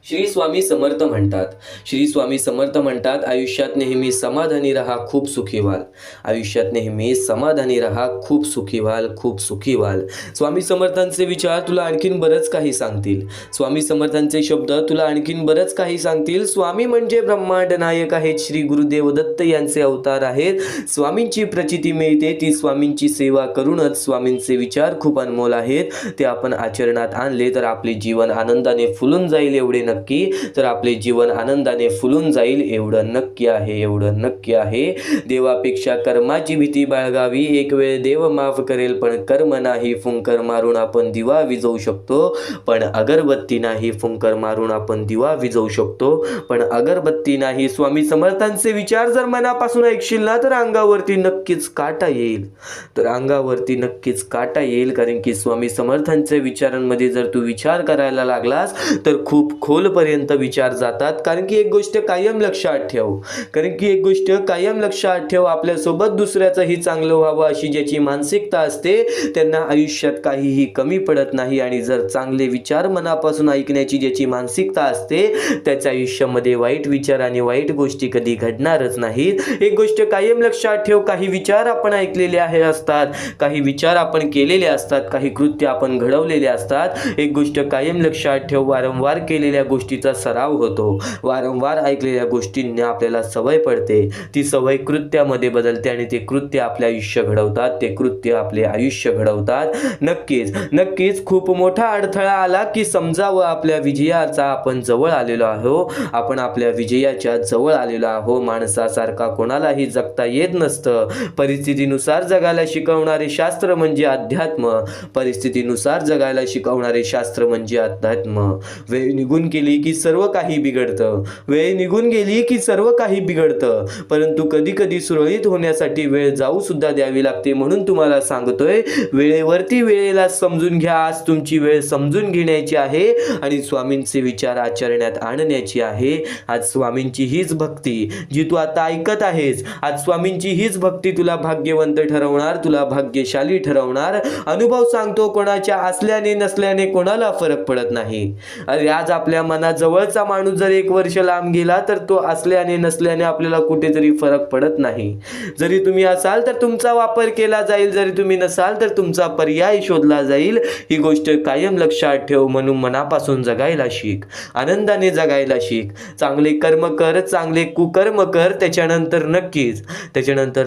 श्री स्वामी समर्थ म्हणतात, श्री स्वामी समर्थ म्हणतात, आयुष्यात नेहमी समाधानी राहा, खूप सुखी व्हाल. आयुष्यात नेहमी समाधानी राहा, खूप सुखी व्हाल, खूप सुखी व्हाल. स्वामी समर्थांचे विचार तुला आणखीन बरंच काही सांगतील. स्वामी समर्थांचे शब्द तुला आणखीन बरंच काही सांगतील. स्वामी म्हणजे ब्रह्मांड नायक आहेत. श्री गुरुदेव दत्त यांचे अवतार आहेत. स्वामींची प्रचिती मिळते ती स्वामींची सेवा करूनच. स्वामींचे विचार खूप अनमोल आहेत. ते आपण आचरणात आणले तर आपले जीवन आनंदाने फुलून जाईल. एवढे नक्की, तर आपले जीवन आनंदाने फुलून जाईल. एवढं नक्की आहे, एवढं नक्की आहे. देवापेक्षा कर्माची भीती बाळगावी. एक वेळ देव माफ करेल, पण कर्म नाही. फुंकर मारून आपण दिवा विझवू शकतो, पण अगरबत्ती नाही. फुंकर मारून आपण दिवा विझवू शकतो, पण अगरबत्ती नाही. स्वामी समर्थांचे विचार जर मनापासून ऐकशील ना, तर अंगावरती नक्कीच काटा येईल, तर अंगावरती नक्कीच काटा येईल. कारण की स्वामी समर्थांच्या विचारांमध्ये जर तू विचार करायला लागलास तर खूप खोलपर्यंत विचार जातात. कारण की एक गोष्ट कायम लक्षात ठेव, कारण की एक गोष्ट कायम लक्षात ठेव, आपल्यासोबत दुसऱ्याचंही चांगलं व्हावं अशी ज्याची मानसिकता असते त्यांना आयुष्यात काहीही कमी पडत नाही. आणि जर चांगले विचार मनापासून ऐकण्याची ज्याची मानसिकता असते त्याच्या आयुष्यामध्ये वाईट विचार आणि वाईट गोष्टी कधी घडणारच नाहीत. एक गोष्ट कायम लक्षात ठेव, काही विचार आपण ऐकलेले आहे असतात, काही विचार आपण केलेले असतात, काही कृत्य आपण घडवलेले असतात. एक गोष्ट कायम लक्षात ठेव, वारंवार केलेल्या गोष्टीचा सराव होतो. वारंवार ऐकलेल्या गोष्टींना आपल्याला सवय पडते. ती सवय कृत्यामध्ये बदलते आणि ते कृत्य आपले आयुष्य घडवतात, ते कृत्य आपले आयुष्य घडवतात. नक्कीच नक्कीच खूप मोठा अडथळा आला की समजावं आपल्या विजयाचा आपण जवळ आलेलो आहो, आपण आपल्या विजयाच्या जवळ आलेलो आहो. माणसासारखा कोणालाही जगता येत नसतं. परिस्थितीनुसार जगायला शिकवणारे शास्त्र म्हणजे अध्यात्म. परिस्थितीनुसार जगायला शिकवणारे शास्त्र म्हणजे अध्यात्म. वेळ निघून गेली की सर्व काही बिघडतं, वेळ निघून गेली की सर्व काही बिघडतं. परंतु कधी कधी सुरळीत होण्यासाठी वेळ जाऊ सुद्धा द्यावी लागते. म्हणून तुम्हाला सांगतोय, वेळेवरती वेळेला समजून घ्या. आज तुमची वेळ समजून घेण्याची आहे आणि स्वामींचे विचार आचरण्यात आणण्याची आहे. आज स्वामींची हीच भक्ती जी तू आता ऐकत आहेस, आज स्वामींची हीच भक्ती तुला भाग्यवंत ठरवणार, तुला भाग्यशाली ठरवणार. अनुभव सांगतो, कोणाच्या असल्याने नसल्याने कोणाला फरक पडत नाही. अरे आज आपल्या मनाजवळचा माणूस जर 1 वर्ष लांब गेला तर तो असल्याने नसल्याने आपल्याला कुठेतरी फरक पडत नाही. जरी तुम्ही असाल तर तुमचा वापर केला जाईल, जरी तुम्ही नसाल तर तुमचा पर्याय शोधला जाईल. ही गोष्ट कायम लक्षात ठेव. म्हणून मनापासून जगायला शिक, आनंदाने जगायला शिक. चांगले कर्म कर, चांगले कुकर्म कर. त्याच्यानंतर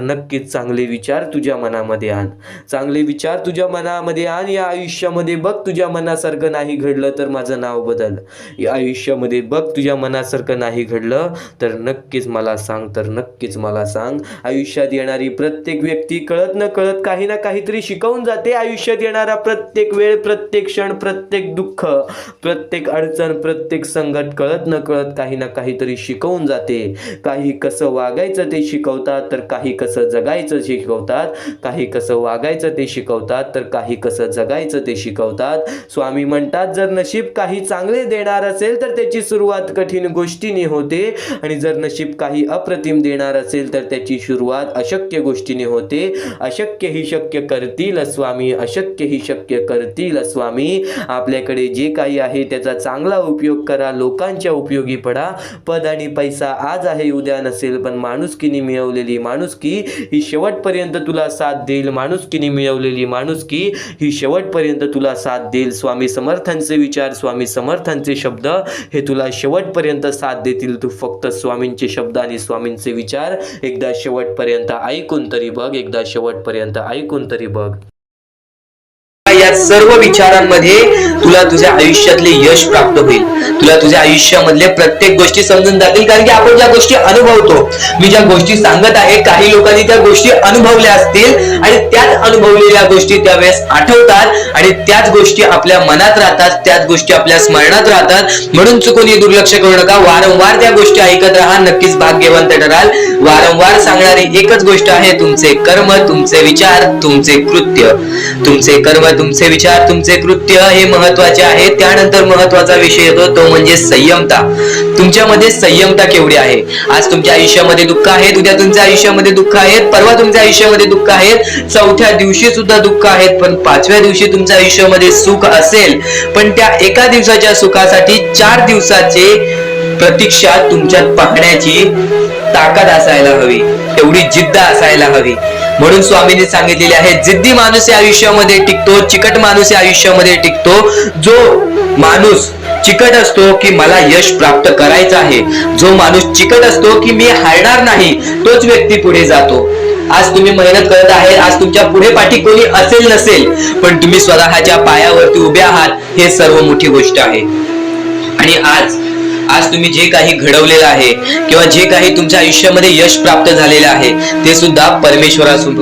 नक्कीच चांगले विचार तुझ्या मनामध्ये आण, चांगले विचार तुझ्या मनामध्ये आण. या आयुष्यामध्ये बघ, तुझ्या मनासारखं नाही घडलं तर माझं नाव बदल. या आयुष्यामध्ये बघ तुझ्या मनासारखं नाही घडलं तर नक्कीच मला सांग, तर नक्कीच मला सांग. आयुष्यात येणारी प्रत्येक व्यक्ती कळत न कळत काही ना काहीतरी शिकवून जाते. आयुष्यात येणारा प्रत्येक वेळ, प्रत्येक क्षण, प्रत्येक दुःख, प्रत्येक अडचण, प्रत्येक संकट कळत न कळत काही ना काहीतरी शिकवून जाते. काही कसं वागायचं ते शिकवतात, तर काही कसं जगायचं शिकवतात. काही कसं वागायचं ते शिकवतात, तर काही कसं जगायचं ते शिकवतात. स्वामी म्हणतात, जर नशीब काही चांगले देणार असेल तर त्याची सुरुवात कठीण गोष्टीने होते, आणि जर नशीब काही अप्रतिम देणार असेल तर त्याची सुरुवात अशक्य गोष्टीने होते. अशक्य ही शक्य करतील स्वामी, अशक्य ही शक्य करतील स्वामी. आपल्याकडे जे काही आहे त्याचा चांगला उपयोग करा, लोकांच्या उपयोगी पडा. पद आणि पैसा आज आहे उद्या नसेल, पण माणुसकीने मिळवलेली माणुसकी ही शेवटपर्यंत तुला साथ देईल. माणुसकीने मिळवलेली माणुसकी ही शेवटपर्यंत तुला साथ देईल. स्वामी समर्थांचे विचार, स्वामी समर्थांचे शब्द हे तुला शेवटपर्यंत साथ देतील. तू फक्त स्वामींचे शब्द आणि स्वामींचे विचार एकदा शेवटपर्यंत ऐकून तरी बघ, एकदा शेवटपर्यंत ऐकून तरी बघ. या सर्व विचारांमध्ये तुला तुझ्या आयुष्यातले यश प्राप्त होईल. तुला तुझ्या आयुष्यामधले प्रत्येक गोष्टी समजून जातील, कारण की आपण ज्या गोष्टी अनुभवतो, मी ज्या गोष्टी सांगत आहे, काही लोकांनी त्या गोष्टी अनुभवल्या असतील आणि त्याच अनुभवलेल्या गोष्टी त्यावेळेस आठवतात आणि त्याच गोष्टी आपल्या मनात राहतात, त्याच गोष्टी आपल्या स्मरणात राहतात. म्हणून चुकून दुर्लक्ष करू नका. वारंवार त्या गोष्टी ऐकत राहा, नक्कीच भाग्यवंत ठराल. वारंवार सांगणारी एकच गोष्ट आहे, तुमचे कर्म, तुमचे विचार, तुमचे कृत्य. तुमचे कर्म, तुमचे विचार, तुमचे कृत्य हे महत्वाचे आहे. त्यानंतर महत्वाचा विषय येतो तो म्हणजे संयमता. तुमच्यामध्ये संयमता केवढी आहे? आज तुमच्या आयुष्यामध्ये दुःख आहे, उद्या तुमच्या आयुष्यामध्ये दुःख आहेत, परवा तुमच्या आयुष्यामध्ये दुःख आहेत, चौथ्या दिवशी सुद्धा दुःख आहेत, पण पाचव्या दिवशी तुमच्या आयुष्यामध्ये सुख असेल. पण त्या एका दिवसाच्या सुखासाठी 4 दिवसाचे प्रतीक्षा तुमच्यात पाहण्याची ताकद असायला हवी, तेवढी जिद्द असायला हवी. म्हणून स्वामींनी सांगितलेले आहे, जिद्दी माणूस या आयुष्यामध्ये टिकतो, चिकट माणूस या आयुष्यामध्ये टिकतो. जो माणूस चिकट असतो की मला यश प्राप्त करायचं आहे, जो माणूस चिकट असतो की मी हारणार नाही, तोच व्यक्ती पुढे जातो. आज तुम्ही मेहनत करत आहे, आज तुमच्या पुढे पाठी कोणी असेल नसेल, पण तुम्ही स्वतःच्या पायावरती उभे आहात, हे सर्व मोठी गोष्ट आहे. आणि आज तुम्ही जे काही घडवलेलं आहे किंवा जे काही तुमच्या आयुष्यामध्ये यश प्राप्त झालेलं आहे ते सुद्धा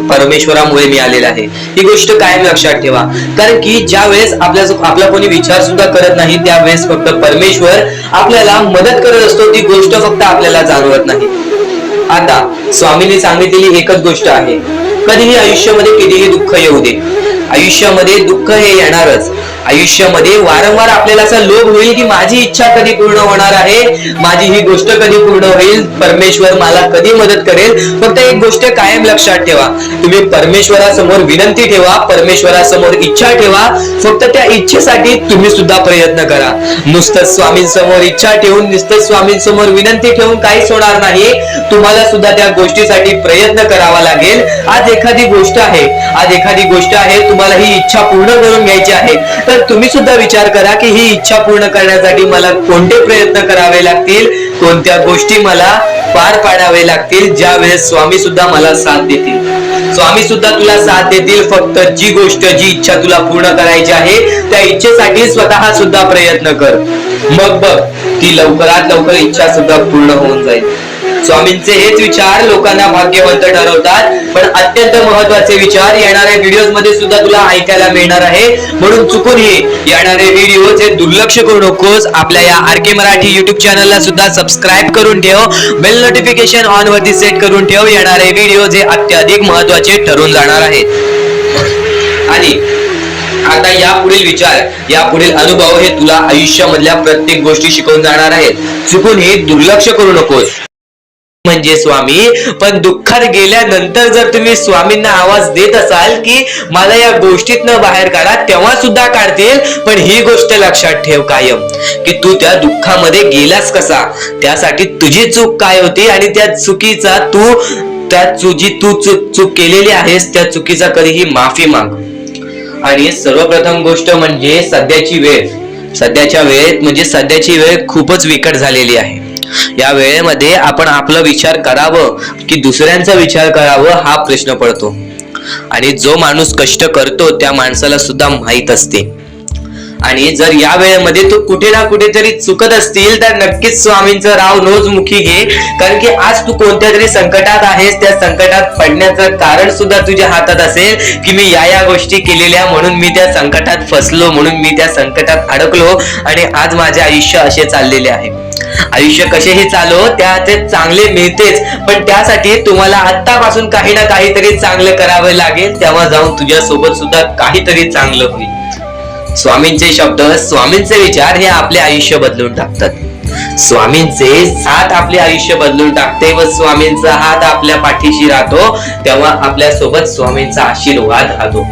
परमेश्वरामुळे मिळालेलं आहे. ही गोष्ट कायम लक्षात ठेवा, कारण की ज्या वेळेस आपला कोणी विचार सुद्धा करत नाही, त्यावेळेस फक्त परमेश्वर आपल्याला मदत करत असतो. ती गोष्ट फक्त आपल्याला जाणवत नाही. आता स्वामींनी सांगितलेली एकच गोष्ट आहे, कधीही आयुष्यामध्ये कितीही दुःख येऊ दे, आयुष्यामध्ये दुःख हे येणारच. आयुष्यामध्ये वारंवार आपल्याला असा लोभ होईल की माझी इच्छा कधी पूर्ण होणार आहे, माझी ही गोष्ट कधी पूर्ण होईल, परमेश्वर मला कधी मदत करेल. फक्त एक गोष्ट कायम लक्षात ठेवा, तुम्ही परमेश्वरासमोर विनंती ठेवा, परमेश्वरासमोर इच्छा ठेवा. फक्त त्या इच्छेसाठी तुम्ही सुद्धा प्रयत्न करा. नुसतं स्वामींसमोर इच्छा ठेवून, नुसतं स्वामींसमोर विनंती ठेवून काहीच होणार नाही. तुम्हाला सुद्धा त्या गोष्टीसाठी प्रयत्न करावा लागेल. आज एखादी गोष्ट आहे, तुम्हाला ही इच्छा पूर्ण करून घ्यायची आहे, तर तुम्ही सुद्धा विचार करा की ही इच्छा पूर्ण करण्यासाठी मला कोणते प्रयत्न करावे लागतील, कोणत्या गोष्टी मला पार पाडावे लागतील, ज्या वेळेस स्वामी सुद्धा मला साथ देतील. स्वामी सुद्धा तुला साथ देतील. फक्त जी गोष्ट, जी इच्छा तुला पूर्ण करायची आहे, त्या इच्छेसाठी स्वतः सुद्धा प्रयत्न कर. मग बघ ती लवकरात लवकर इच्छा सुद्धा पूर्ण होऊन जाईल. स्वामींचे हेच विचार लोकांना भाग्यवंत ठरवतात. पण अत्यंत महत्वाचे विचार येणाऱ्या व्हिडिओज मध्ये सुद्धा तुला ऐकायला मिळणार आहे. म्हणून चुकूनही येणारे व्हिडिओ हे दुर्लक्ष करू नकोस. आपल्या या RK मराठी युट्यूब चॅनलला सुद्धा सबस्क्राईब करून ठेव, बेल नोटिफिकेशन ऑन वरती सेट करून ठेव. येणारे व्हिडिओ हे अत्याधिक महत्वाचे ठरून जाणार आहेत. आणि आता यापुढील विचार, यापुढील अनुभव हे तुला आयुष्यामधल्या प्रत्येक गोष्टी शिकवून जाणार आहेत. चुकूनही दुर्लक्ष करू नकोस. म्हणजे स्वामी, पण दुःखात गेल्यानंतर जर तुम्ही स्वामींना आवाज देत असाल की मला या गोष्टीतनं बाहेर काढा, तेव्हा सुद्धा काढतील. पण ही गोष्ट लक्षात ठेव कायम की तू त्या दुःखामध्ये गेलास कसा, त्यासाठी तुझी चूक काय होती आणि त्या चुकीचा चूक केलेली आहेस, त्या चुकीचा कधीही माफी माग. आणि सर्वप्रथम गोष्ट म्हणजे सध्याची वेळ खूपच विकट झालेली आहे. या वेळेमध्ये आपण आपला विचार करावं की दुसऱ्यांचा विचार करावं, हा प्रश्न पडतो. आणि जो माणूस कष्ट करतो त्या माणसाला सुद्धा माहित असते. आणि जर या वेळेमध्ये तू कुठे ना कुठेतरी चुकत असतील तर नक्कीच स्वामींचं राव नोजमुखी घे, कारण की आज तू कोणत्या तरी संकटात आहेस. त्या संकटात पडण्याचं कारण सुद्धा तुझ्या हातात असेल की मी या गोष्टी केलेल्या म्हणून मी त्या संकटात फसलो, म्हणून मी त्या संकटात अडकलो आणि आज माझे आयुष्य असे चाललेले आहे. आयुष्य कसेही चालो त्याचे चांगले मिळतेच, पण त्यासाठी तुम्हाला आत्तापासून काही ना काहीतरी चांगलं करावं लागेल, तेव्हा जाऊन तुझ्या सोबत सुद्धा काहीतरी चांगलं होईल. स्वामींचे शब्द, स्वामींचे विचार हे आपले आयुष्य बदलून टाकतात. स्वामींचे साथ आपले आयुष्य बदलून टाकते व स्वामींचा हात आपल्या पाठीशी राहतो, तेव्हा आपल्या सोबत स्वामींचा आशीर्वाद राहतो.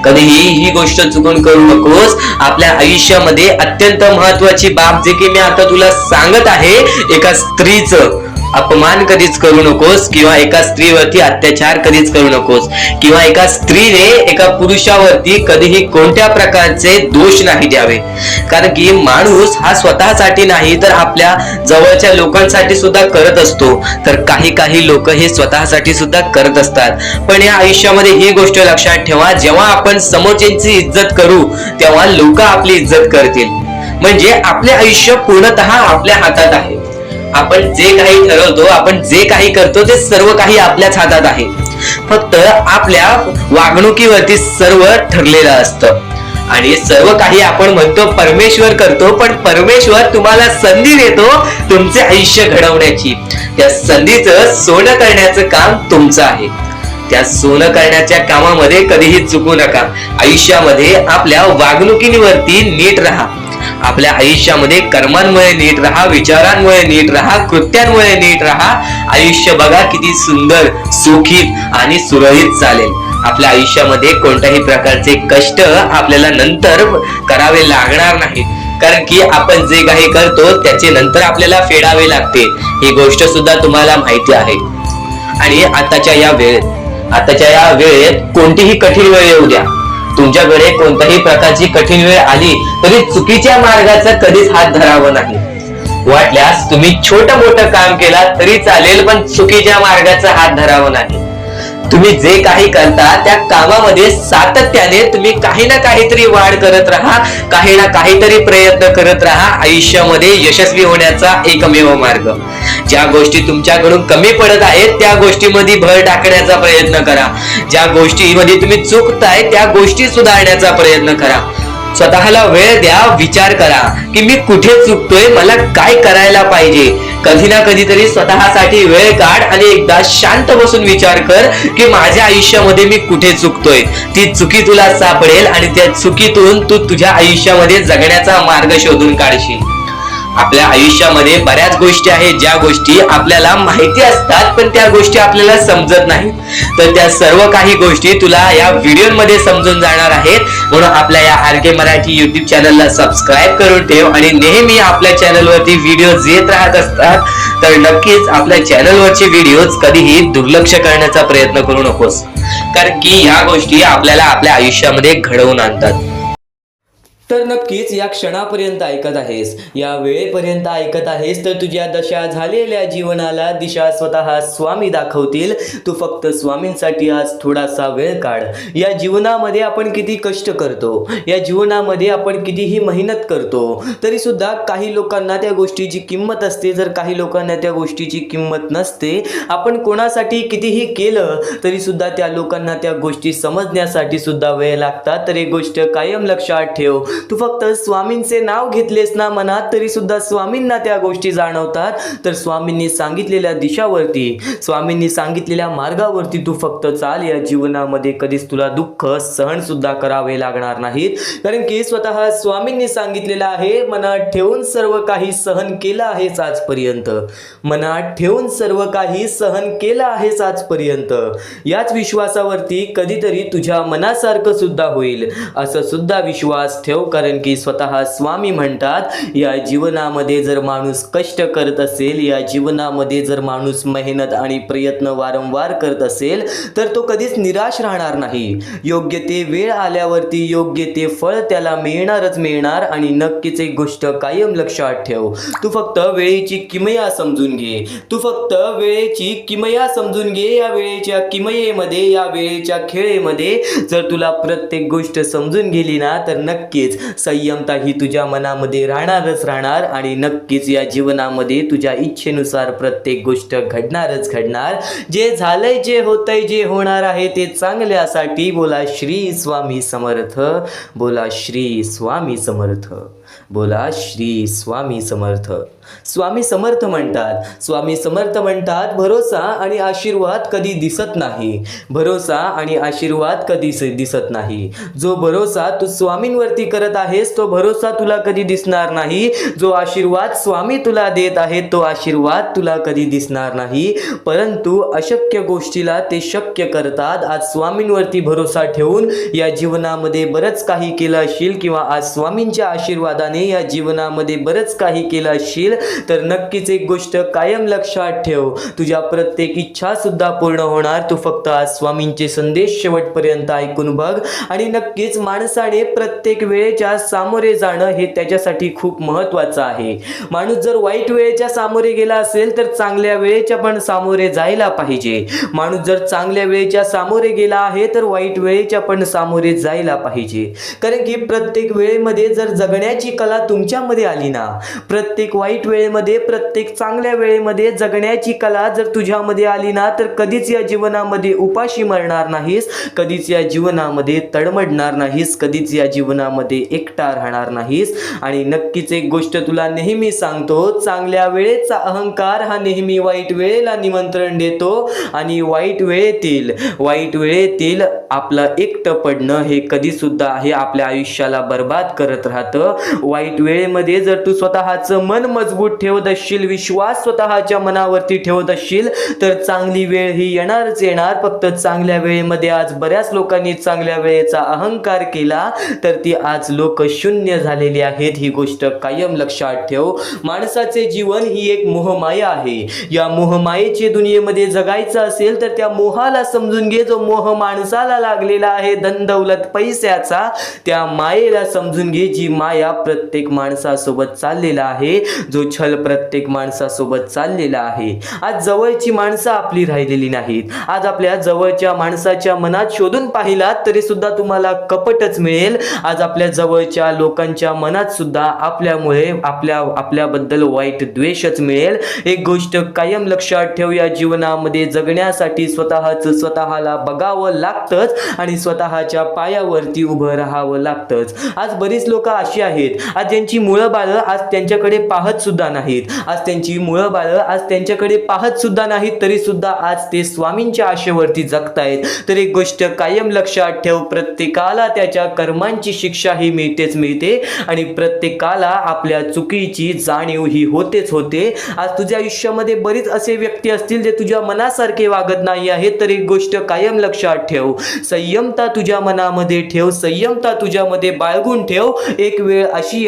कधीही ही गोष्ट चुकून करू नकोस. आपल्या आयुष्यामध्ये अत्यंत महत्वाची बाब जे की मी आता तुला सांगत आहे, एका स्त्रीचं अपमान कधीच करू नकोस किंवा एका स्त्रीवरती अत्याचार कधीच करू नकोस किंवा एका स्त्रीने एका पुरुषावरती कधीही कोणत्या प्रकारचे दोष नाही द्यावे, कारण की माणूस हा स्वतःसाठी नाही तर आपल्या जवळच्या लोकांसाठी सुद्धा करत असतो. तर काही लोक हे स्वतःसाठी सुद्धा करत असतात. पण या आयुष्यामध्ये ही गोष्ट लक्षात ठेवा, जेव्हा आपण समोरच्यांची इज्जत करू तेव्हा लोक आपली इज्जत करतील. म्हणजे आपले आयुष्य पूर्णतः आपल्या हातात आहे. आपण जे काही ठरवतो, आपण जे काही करतो ते सर्व काही आपल्याच हातात आहे. फक्त आपल्या वागणुकीवरती सर्व ठरलेलं असतं आणि सर्व काही आपण म्हणतो परमेश्वर करतो, पण परमेश्वर तुम्हाला संधी देतो तुमचे आयुष्य घडवण्याची. त्या संधीचं सोनं करण्याचं काम तुमचं आहे. त्या सोनं करण्याच्या कामामध्ये कधीही चुकू नका. आयुष्यामध्ये आपल्या वागणुकीवरती नीट राहा. आपल्या आयुष्यामध्ये कर्मांमुळे नीट राहा, विचारांमुळे नीट राहा, कृत्यांमुळे नीट राहा. आयुष्य बघा किती सुंदर, सुखीत आणि सुरळीत चालेल. आपल्या आयुष्यामध्ये कोणत्याही प्रकारचे कष्ट आपल्याला नंतर करावे लागणार नाहीत, कारण की आपण जे काही करतो त्याचे नंतर आपल्याला फेडावे लागते. ही गोष्ट सुद्धा तुम्हाला माहिती आहे. आणि आताच्या या वेळेत कोणतीही कठीण वेळ येऊ द्या, तुमच्याकडे कोणत्याही प्रकारची कठीण वेळ आली तरी चुकीच्या मार्गाचा कधीच हात धरावा नाही. वाटल्यास तुम्ही छोटं मोठं काम केला तरी चालेल, पण चुकीच्या मार्गाचा हात धरावा नाही. तुम्ही जे काही करता त्या कामामध्ये सातत्याने तुम्ही काही ना काहीतरी वाढ करत राहा, काही ना काहीतरी प्रयत्न करत राहा. आयुष्यामध्ये यशस्वी होण्याचा एकमेव मार्ग. ज्या गोष्टी तुमच्याकडून कमी पडत आहेत त्या गोष्टीमध्ये भर टाकण्याचा प्रयत्न करा. ज्या गोष्टीमध्ये तुम्ही चुकताय त्या गोष्टी सुधारण्याचा प्रयत्न करा. स्वतःला वेळ द्या, विचार करा की मी कुठे चुकतोय, मला काय करायला पाहिजे. कधी ना कधीतरी स्वतःसाठी वेळ काढ आणि एकदा शांत बसून विचार कर की माझ्या आयुष्यामध्ये मी कुठे चुकतोय. ती चुकी तुला सापडेल आणि त्या चुकीतून तू तुझ्या आयुष्यामध्ये जगण्याचा मार्ग शोधून काढशील. आपल्या आयुष्यामध्ये बऱ्याच गोष्टी आहेत ज्या गोष्टी आपल्याला माहिती असतात पण त्या गोष्टी आपल्याला समजत नाहीत. तर त्या सर्व काही गोष्टी तुला या व्हिडिओमध्ये समजून जाणार आहेत. म्हणून आपल्या या RK मराठी YouTube चॅनलला सबस्क्राईब करून ठेव आणि नेहमी आपल्या चॅनलवरती व्हिडिओज येत राहत असतात. तर नक्कीच आपल्या चॅनलवरचे व्हिडिओज कधीही दुर्लक्ष करण्याचा प्रयत्न करू नकोस, कारण की या गोष्टी आपल्याला आपल्या आयुष्यामध्ये घडवून आणतात. तर नक्कीच या क्षणापर्यंत ऐकत आहेस, या वेळेपर्यंत ऐकत आहेस, तर तुझ्या दशा झालेल्या जीवनाला दिशा स्वतः स्वामी दाखवतील. तू फक्त स्वामींसाठी आज थोडासा वेळ काढ. या जीवनामध्ये आपण किती कष्ट करतो, या जीवनामध्ये आपण कितीही मेहनत करतो, तरी सुद्धा काही लोकांना त्या गोष्टीची किंमत असते, जर काही लोकांना त्या गोष्टीची किंमत नसते. आपण कोणासाठी कितीही केलं तरी सुद्धा त्या लोकांना त्या गोष्टी समजण्यासाठी सुद्धा वेळ लागतात. तर एक गोष्ट कायम लक्षात ठेव, तू फक्त स्वामींचे नाव घेतलेस ना मनात तरी सुद्धा स्वामींना त्या गोष्टी जाणवतात. तर स्वामींनी सांगितलेल्या दिशावरती, स्वामींनी सांगितलेल्या मार्गावरती तू फक्त चाल. या जीवनामध्ये कधीच तुला दुःख सहन सुद्धा करावे लागणार नाहीत, कारण की स्वतः स्वामींनी सांगितलेलं आहे, मनात ठेवून सर्व काही सहन केलं आहेस आजपर्यंत, मनात ठेवून सर्व काही सहन केलं आहेस आजपर्यंत. याच विश्वासावरती कधीतरी तुझ्या मनासारखं सुद्धा होईल असं सुद्धा विश्वास ठेव, कारण की स्वतः स्वामी म्हणतात या जीवनामध्ये जर माणूस कष्ट करत असेल, या जीवनामध्ये जर माणूस मेहनत आणि प्रयत्न वारंवार करत असेल तर तो कधीच निराश राहणार नाही. योग्य ते वेळ आल्यावरती योग्य ते फळ त्याला मिळणारच मिळणार. आणि नक्कीच एक गोष्ट कायम लक्षात ठेव, तू फक्त वेळेची किमया समजून घे, तू फक्त वेळेची किमया समजून घे. या वेळेच्या किमयेमध्ये, या वेळेच्या खेळेमध्ये जर तुला प्रत्येक गोष्ट समजून गेली ना तर नक्कीच नक्कीच संयमता ही तुझ्या मनामध्ये राहणारच राहणार आणि नक्कीच या जीवनामध्ये तुझ्या इच्छेनुसार प्रत्येक गोष्ट घडणारच घडणार. जे झालंय, जे होतंय, जे होणार आहे ते चांगल्यासाठी. बोला श्री स्वामी समर्थ. बोला श्री स्वामी समर्थ. बोला श्री स्वामी समर्थ. स्वामी समर्थ म्हणतात भरोसा आणि आशीर्वाद कधी दिसत नाही. भरोसा आणि आशीर्वाद कधी दिसत नाही. जो भरोसा तू स्वामींवरती करत आहेस तो भरोसा तुला कधी दिसणार नाही. जो आशीर्वाद स्वामी तुला देत आहेत तो आशीर्वाद तुला कधी दिसणार नाही. परंतु अशक्य गोष्टीला ते शक्य करतात. आज स्वामींवरती भरोसा ठेवून या जीवनामध्ये बरंच काही केलं असशील किंवा आज स्वामींच्या आशीर्वादाने या जीवनामध्ये बरंच काही केलं असशील तर नक्कीच एक गोष्ट कायम लक्षात ठेव, तुझ्या प्रत्येक इच्छा सुद्धा पूर्ण होणार. तू फक्त आज स्वामींचे संदेश शेवटपर्यंत ऐकून बघ. आणि नक्कीच माणसाने प्रत्येक वेळेच्या सामोरे जाणं हे त्याच्यासाठी खूप महत्त्वाचं आहे. माणूस जर वाईट वेळेच्या सामोरे गेला असेल तर चांगल्या वेळेच्या पण सामोरे जायला पाहिजे. माणूस जर चांगल्या वेळेच्या सामोरे गेला आहे तर वाईट वेळेच्या पण सामोरे जायला पाहिजे. कारण की प्रत्येक वेळेमध्ये जर जगण्याची कला तुमच्यामध्ये आली ना, प्रत्येक वाईट वेळेमध्ये प्रत्येक चांगल्या वेळेमध्ये जगण्याची कला जर तुझ्यामध्ये आली ना तर कधीच या जीवनामध्ये उपाशी मरणार नाहीस, कधीच या जीवनामध्ये तडमडणार नाहीस, कधीच या जीवनामध्ये एकटा राहणार नाहीस. आणि नक्कीच एक गोष्ट तुला नेहमी सांगतो, चांगल्या वेळेचा अहंकार हा नेहमी वाईट वेळेला निमंत्रण देतो आणि वाईट वेळेतील आपलं एकटं पडणं हे कधी सुद्धा हे आपल्या आयुष्याला बर्बाद करत राहतं. वाईट वेळेमध्ये जर तू स्वतःचं मन मजबूत ठेवत असशील, विश्वास स्वतःच्या मनावरती ठेवत असशील तर चांगली वेळ ही येणारच येणार. फक्त चांगल्या वेळेमध्ये आज बऱ्याच लोकांनी चांगल्या वेळेचा अहंकार केला तर ती आज लोक शून्य झालेली आहेत. ही गोष्ट कायम लक्षात ठेव. माणसाचे जीवन ही एक मोहमाया आहे. या मोहमायेच्या दुनियेमध्ये जगायचं असेल तर त्या मोहाला समजून घे. जो मोह माणसाला लागलेला आहे धन दौलत पैशाचा, त्या मायेला समजून घे जी माया प्रत्येक माणसासोबत चाललेला आहे, जो छल प्रत्येक माणसासोबत चाललेला आहे. आज जवळची माणसं आपली राहिलेली नाहीत. आज आपल्या जवळच्या माणसाच्या मनात शोधून पाहिलात तरी सुद्धा तुम्हाला कपटच मिळेल. आज आपल्या जवळच्या लोकांच्या मनात सुद्धा आपल्यामुळे आपल्याबद्दल वाईट द्वेषच मिळेल. एक गोष्ट कायम लक्षात ठेव, या जीवनामध्ये जगण्यासाठी स्वतःला बघावं लागतंच आणि स्वतःच्या पायावरती उभं राहावं लागतंच. आज बरीच लोक अशी आहेत आज ज्यांची मुळं बाळं आज त्यांच्याकडे पाहत सुद्धा नाहीत. आज त्यांची मुळं बाळं आज त्यांच्याकडे पाहत सुद्धा नाहीत तरी सुद्धा आज ते स्वामींच्या आशेवरती जगतायत. तर एक गोष्ट कायम लक्षात ठेव, प्रत्येकाला त्याच्या कर्मांची शिक्षा ही मिळतेच मिळते आणि प्रत्येकाला आपल्या चुकीची जाणीव ही होतेच होते. आज तुझ्या आयुष्यामध्ये बरीच असे व्यक्ती असतील जे तुझ्या मनासारखे वागत नाही आहेत. तर एक गोष्ट कायम लक्षात ठेव, संयमता तुझ्या मनामध्ये ठेव, संयमता तुझ्यामध्ये बाळगून ठेव. एक वेळ अशी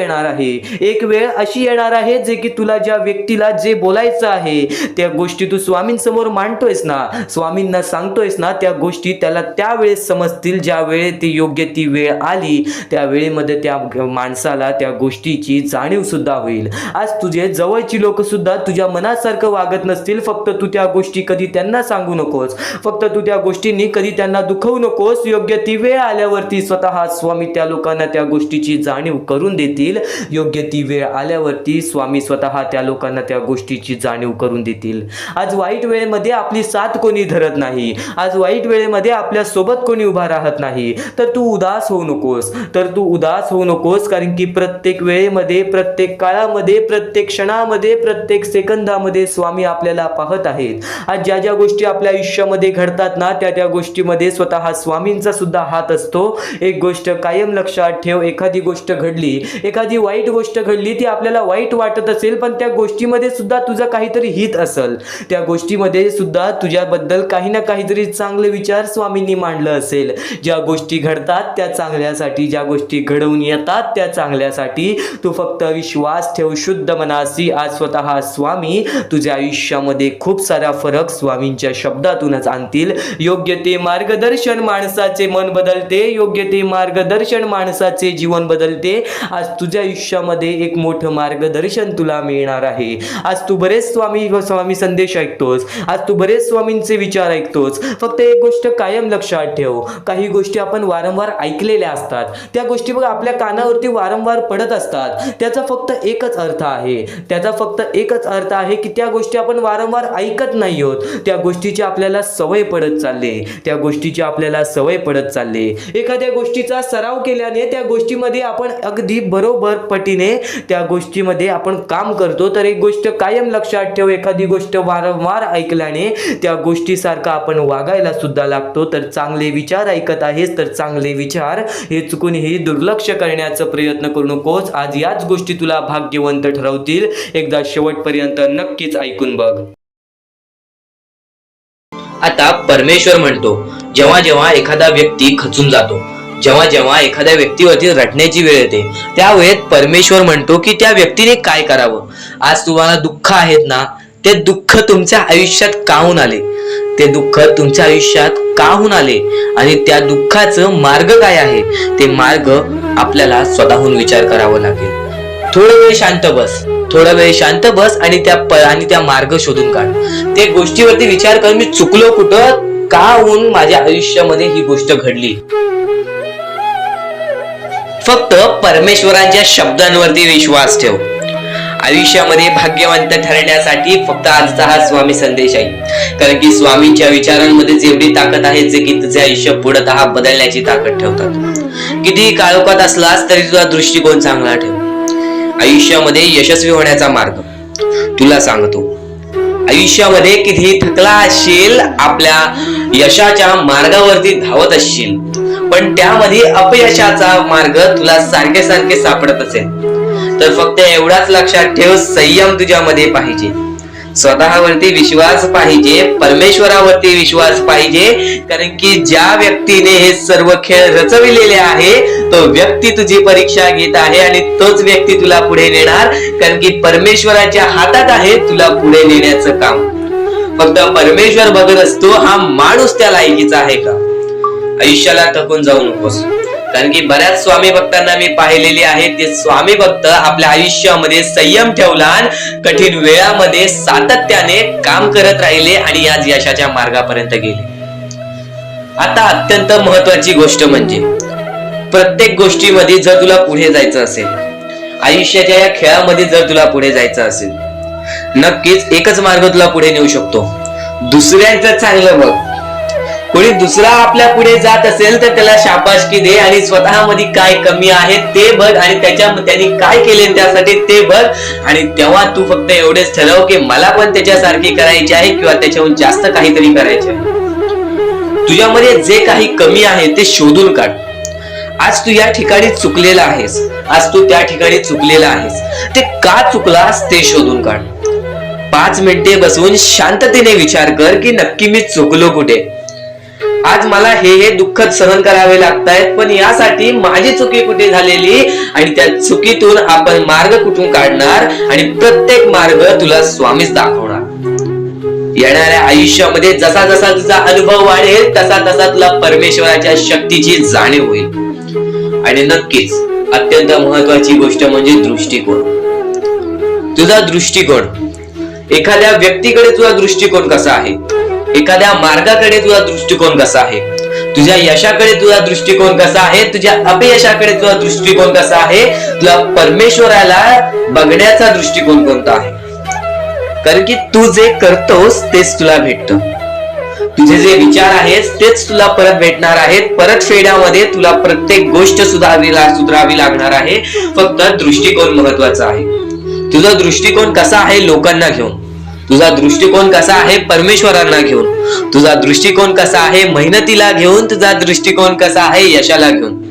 येणार आहे जे की तुला ज्या व्यक्तीला जे बोलायचं आहे त्या गोष्टी तू स्वामींसमोर मांडतोयस ना, स्वामींना सांगतोयस ना, त्या गोष्टी त्याला त्यावेळेस समजतील ज्या वेळेस ती योग्य ती वेळ आली. त्या वेळेमध्ये त्या माणसाला त्या गोष्टीची जाणीव सुद्धा होईल. आज तुझे जवळची लोक सुद्धा तुझ्या मनासारखं वागत नसतील. फक्त तू त्या गोष्टी कधी त्यांना सांगू नकोस, फक्त तू त्या गोष्टींनी कधी त्यांना दुखवू नकोस. योग्य ती वेळ आल्यावरती स्वतः स्वामी त्या लोकांना त्या गोष्टीची जाणीव करून देतील. योग्य ती वेळ आल्यावरती स्वामी स्वतः त्या लोकांना त्या गोष्टीची जाणीव करून देतील. आज वाईट वेळेमध्ये आपली साथ कोणी धरत नाही, आज वाईट वेळेमध्ये आपल्या सोबत कोणी उभा राहत नाही. तर तू उदास होऊ नकोस, कारण की प्रत्येक वेळेमध्ये, प्रत्येक काळामध्ये, प्रत्येक क्षणामध्ये, प्रत्येक सेकंदामध्ये स्वामी आपल्याला पाहत आहेत. आज ज्या ज्या गोष्टी आपल्या आयुष्यामध्ये घडतात ना त्या गोष्टीमध्ये स्वतः स्वामींचा सुद्धा हात असतो. एक गोष्ट कायम लक्षात ठेव, एखादी गोष्ट घडली, एखादी वाईट गोष्ट घडली, ती आपल्याला वाईट वाटत असेल पण त्या गोष्टीमध्ये सुद्धा तुझं काहीतरी हित असेल, त्या गोष्टीमध्ये सुद्धा तुझ्याबद्दल काही ना काहीतरी चांगले विचार स्वामींनी मांडलं असेल. ज्या गोष्टी घडतात त्या चांगल्यासाठी, ज्या गोष्टी घडवून येतात त्या चांगल्यासाठी. तू फक्त विश्वास ठेव शुद्ध मनासी. आज स्वतः स्वामी तुझ्या आयुष्यामध्ये खूप सारा फरक स्वामींच्या शब्दातूनच आणतील. योग्य ते मार्गदर्शन माणसाचे मन बदलते, योग्य ते मार्गदर्शन माणसाचे जीवन बदलते. आज तुझ्या आयुष्यामध्ये एक मोठं मार्गदर्शन तुला मिळणार आहे. आज तू बरेच स्वामी संदेश ऐकतोस, आज तू बरेच स्वामींचे विचार ऐकतोस. फक्त एक गोष्ट कायम लक्षात ठेव, काही गोष्टी आपण वारंवार ऐकलेल्या असतात, त्या गोष्टी बघ आपल्या कानावरती वारंवार पडत असतात. त्याचा फक्त एकच अर्थ आहे की त्या गोष्टी आपण वारंवार ऐकत नाही आहोत, त्या गोष्टीची आपल्याला सवय पडत चालले. एखाद्या गोष्टीचा सराव केल्याने त्या गोष्टीमध्ये आपण अगदी बरोबर पटीने त्या गोष्टीमध्ये आपण काम करतो. तर एक गोष्ट कायम लक्षात ठेव, एखादी गोष्ट वारंवार ऐकल्याने त्या गोष्टीसारखा आपण वागायला सुद्धा लागतो. तर चांगले विचार ऐकत आहेस तर चांगले विचार हे चुकूनही दुर्लक्ष करण्याचा प्रयत्न करू नकोस. आज याच गोष्टी तुला भाग्यवंत ठरवतील. एकदा शेवटपर्यंत नक्कीच ऐकून बघ. आता परमेश्वर म्हणतो, जेव्हा जेव्हा एखादा व्यक्ती खचून जातो, जेव्हा जेव्हा एखाद्या व्यक्तीवरती रटण्याची वेळ येते, त्यावेळेत परमेश्वर म्हणतो की त्या व्यक्तीने काय करावं. आज तुम्हाला दुःख आहेत ना, ते दुःख तुमच्या आयुष्यात का होऊन आले, ते दुःख तुमच्या आयुष्यात का होऊन आले आणि त्या दुःखाचं मार्ग काय आहे, ते मार्ग आपल्याला स्वतःहून विचार करावा लागेल. थोडा वेळ शांत बस आणि त्या मार्ग शोधून काढ. ते गोष्टीवरती विचार कर, मी चुकलो कुठं, का होऊन माझ्या आयुष्यामध्ये ही गोष्ट घडली. फक्त परमेश्वरांच्या शब्दांवरती विश्वास ठेव. आयुष्यामध्ये भाग्यवंत ठरण्यासाठी फक्त आजचा हा स्वामी संदेश आहे, कारण की स्वामींच्या विचारांमध्ये जेवढी ताकद आहे जे की तुझे आयुष्य पूर्णतः बदलण्याची ताकद ठेवतात. किती काळोखात असलास तरी तुझा दृष्टिकोन चांगला ठेव. आयुष्यामध्ये यशस्वी होण्याचा मार्ग तुला सांगतो. आयुष्यामध्ये किती थकला असशील, आपल्या यशाच्या मार्गावरती धावत असशील, पण त्यामध्ये अपयशाचा मार्ग तुला सारखे सापडत असेल, तर फक्त एवढाच लक्षात ठेव, संयम तुझ्यामध्ये पाहिजे, स्वतःवरती विश्वास पाहिजे, परमेश्वरावरती विश्वास पाहिजे. कारण की ज्या व्यक्तीने हे सर्व खेळ रचविलेले आहे तो व्यक्ती तुझी परीक्षा घेत आहे आणि तोच व्यक्ती तुला पुढे नेणार. कारण की परमेश्वराच्या हातात आहे तुला पुढे नेण्याचं काम. फक्त परमेश्वर बघत असतो हा माणूस त्या लायकीचा आहे का. आयुष्याला थकून जाऊ नकोस, कारण की बऱ्याच स्वामी भक्तांना मी पाहिलेले आहेत, ते स्वामी भक्त आपल्या आयुष्यामध्ये संयम ठेवला, कठीण वेळामध्ये सातत्याने काम करत राहिले आणि आज यशाच्या मार्गापर्यंत गेले. आता अत्यंत महत्वाची गोष्ट म्हणजे प्रत्येक गोष्टीमध्ये जर तुला पुढे जायचं असेल, आयुष्याच्या या खेळामध्ये जर तुला पुढे जायचं असेल, नक्कीच एकच मार्ग तुला पुढे नेऊ शकतो. दुसऱ्यांचं चांगलं बघ. कोणी दुसरा आपल्या पुढे जात असेल तर त्याला शाबासकी दे आणि स्वतःमध्ये काय कमी आहे ते बघ आणि त्यांनी काय केले त्यासाठी ते बघ. आणि तेव्हा तू फक्त एवढेच ठरव की मला पण त्याच्यासारखी करायची आहे किंवा त्याच्याहून जास्त काहीतरी करायचे आहे. तुझ्यामध्ये जे काही कमी आहे ते शोधून काढ. आज तू या ठिकाणी चुकलेला आहेस, आज तू त्या ठिकाणी चुकलेला आहेस, ते का चुकलास ते शोधून काढ. 5 मिनिटे बसून शांततेने विचार कर की नक्की मी चुकलो कुठे. आज मला हे दुःख सहन करावे लागतायत, पण यासाठी माझी चुकी कुठे झालेली आणि त्या चुकीतून आपण मार्ग कुठून काढणार आणि प्रत्येक मार्ग तुला स्वामीच दाखवणार. येणाऱ्या आयुष्यामध्ये जसा जसा तुझा अनुभव वाढेल तसा तसा तुला परमेश्वराच्या शक्तीची जाणीव होईल. आणि नक्कीच अत्यंत महत्वाची गोष्ट म्हणजे दृष्टिकोन. तुझा दृष्टिकोन, एखाद्या व्यक्तीकडे तुझा दृष्टिकोन कसा आहे, एखाद्या मार्गाकडे तुझा दृष्टिकोन कसा आहे, तुझ्या यशाकडे तुझा दृष्टिकोन कसा आहे, तुझ्या अपयशाकडे तुझा दृष्टिकोन कसा आहे, तुला परमेश्वराला बघण्याचा दृष्टिकोन कोणता आहे. कारण की तू जे करतोस तेच तुला भेटतं. तुझे जे विचार आहेत तेच तुला परत भेटणार आहेत. परत फेड्यामध्ये तुला प्रत्येक गोष्ट सुधारावी लागणार आहे. फक्त दृष्टिकोन महत्वाचा आहे. तुझा दृष्टिकोन कसा आहे लोकांना घेऊन, तुझा दृष्टिकोन कसा आहे परमेश्वरांना घेऊन, तुझा दृष्टिकोन कसा आहे मेहनतीला घेऊन, तुझा दृष्टिकोन कसा आहे यशाला घेऊन.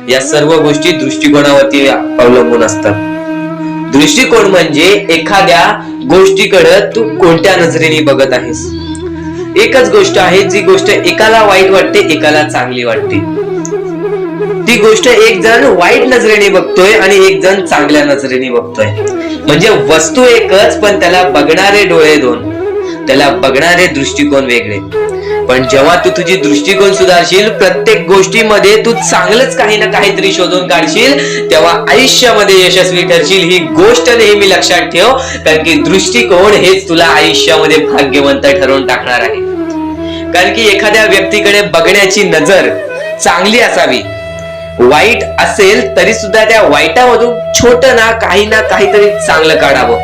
या सर्व गोष्टी दृष्टिकोनावरती अवलंबून असतात. दृष्टिकोन म्हणजे एखाद्या गोष्टीकडे तू कोणत्या नजरेने बघत आहेस. एकच गोष्ट आहे जी गोष्ट एकाला वाईट वाटते एकाला चांगली वाटते. ती गोष्ट एक जण वाईट नजरेने बघतोय आणि एक जण चांगल्या नजरेने बघतोय. म्हणजे वस्तू एकच पण त्याला बघणारे डोळे दोन. त्याला बघणारे दृष्टिकोन वेगळे. पण जेव्हा तू तुझी दृष्टिकोन सुधारशील, प्रत्येक गोष्टीमध्ये तू चांगलंच काही ना काहीतरी शोधून काढशील, तेव्हा आयुष्यामध्ये यशस्वी ठरशील. ही गोष्ट नेहमी लक्षात ठेव, कारण की दृष्टिकोन हेच तुला आयुष्यामध्ये भाग्यवंत ठरवून टाकणार आहे. कारण की एखाद्या व्यक्तीकडे बघण्याची नजर चांगली असावी, वाईट असेल तरी सुद्धा त्या वाईटामधून छोट ना काहीतरी चांगलं काढावं.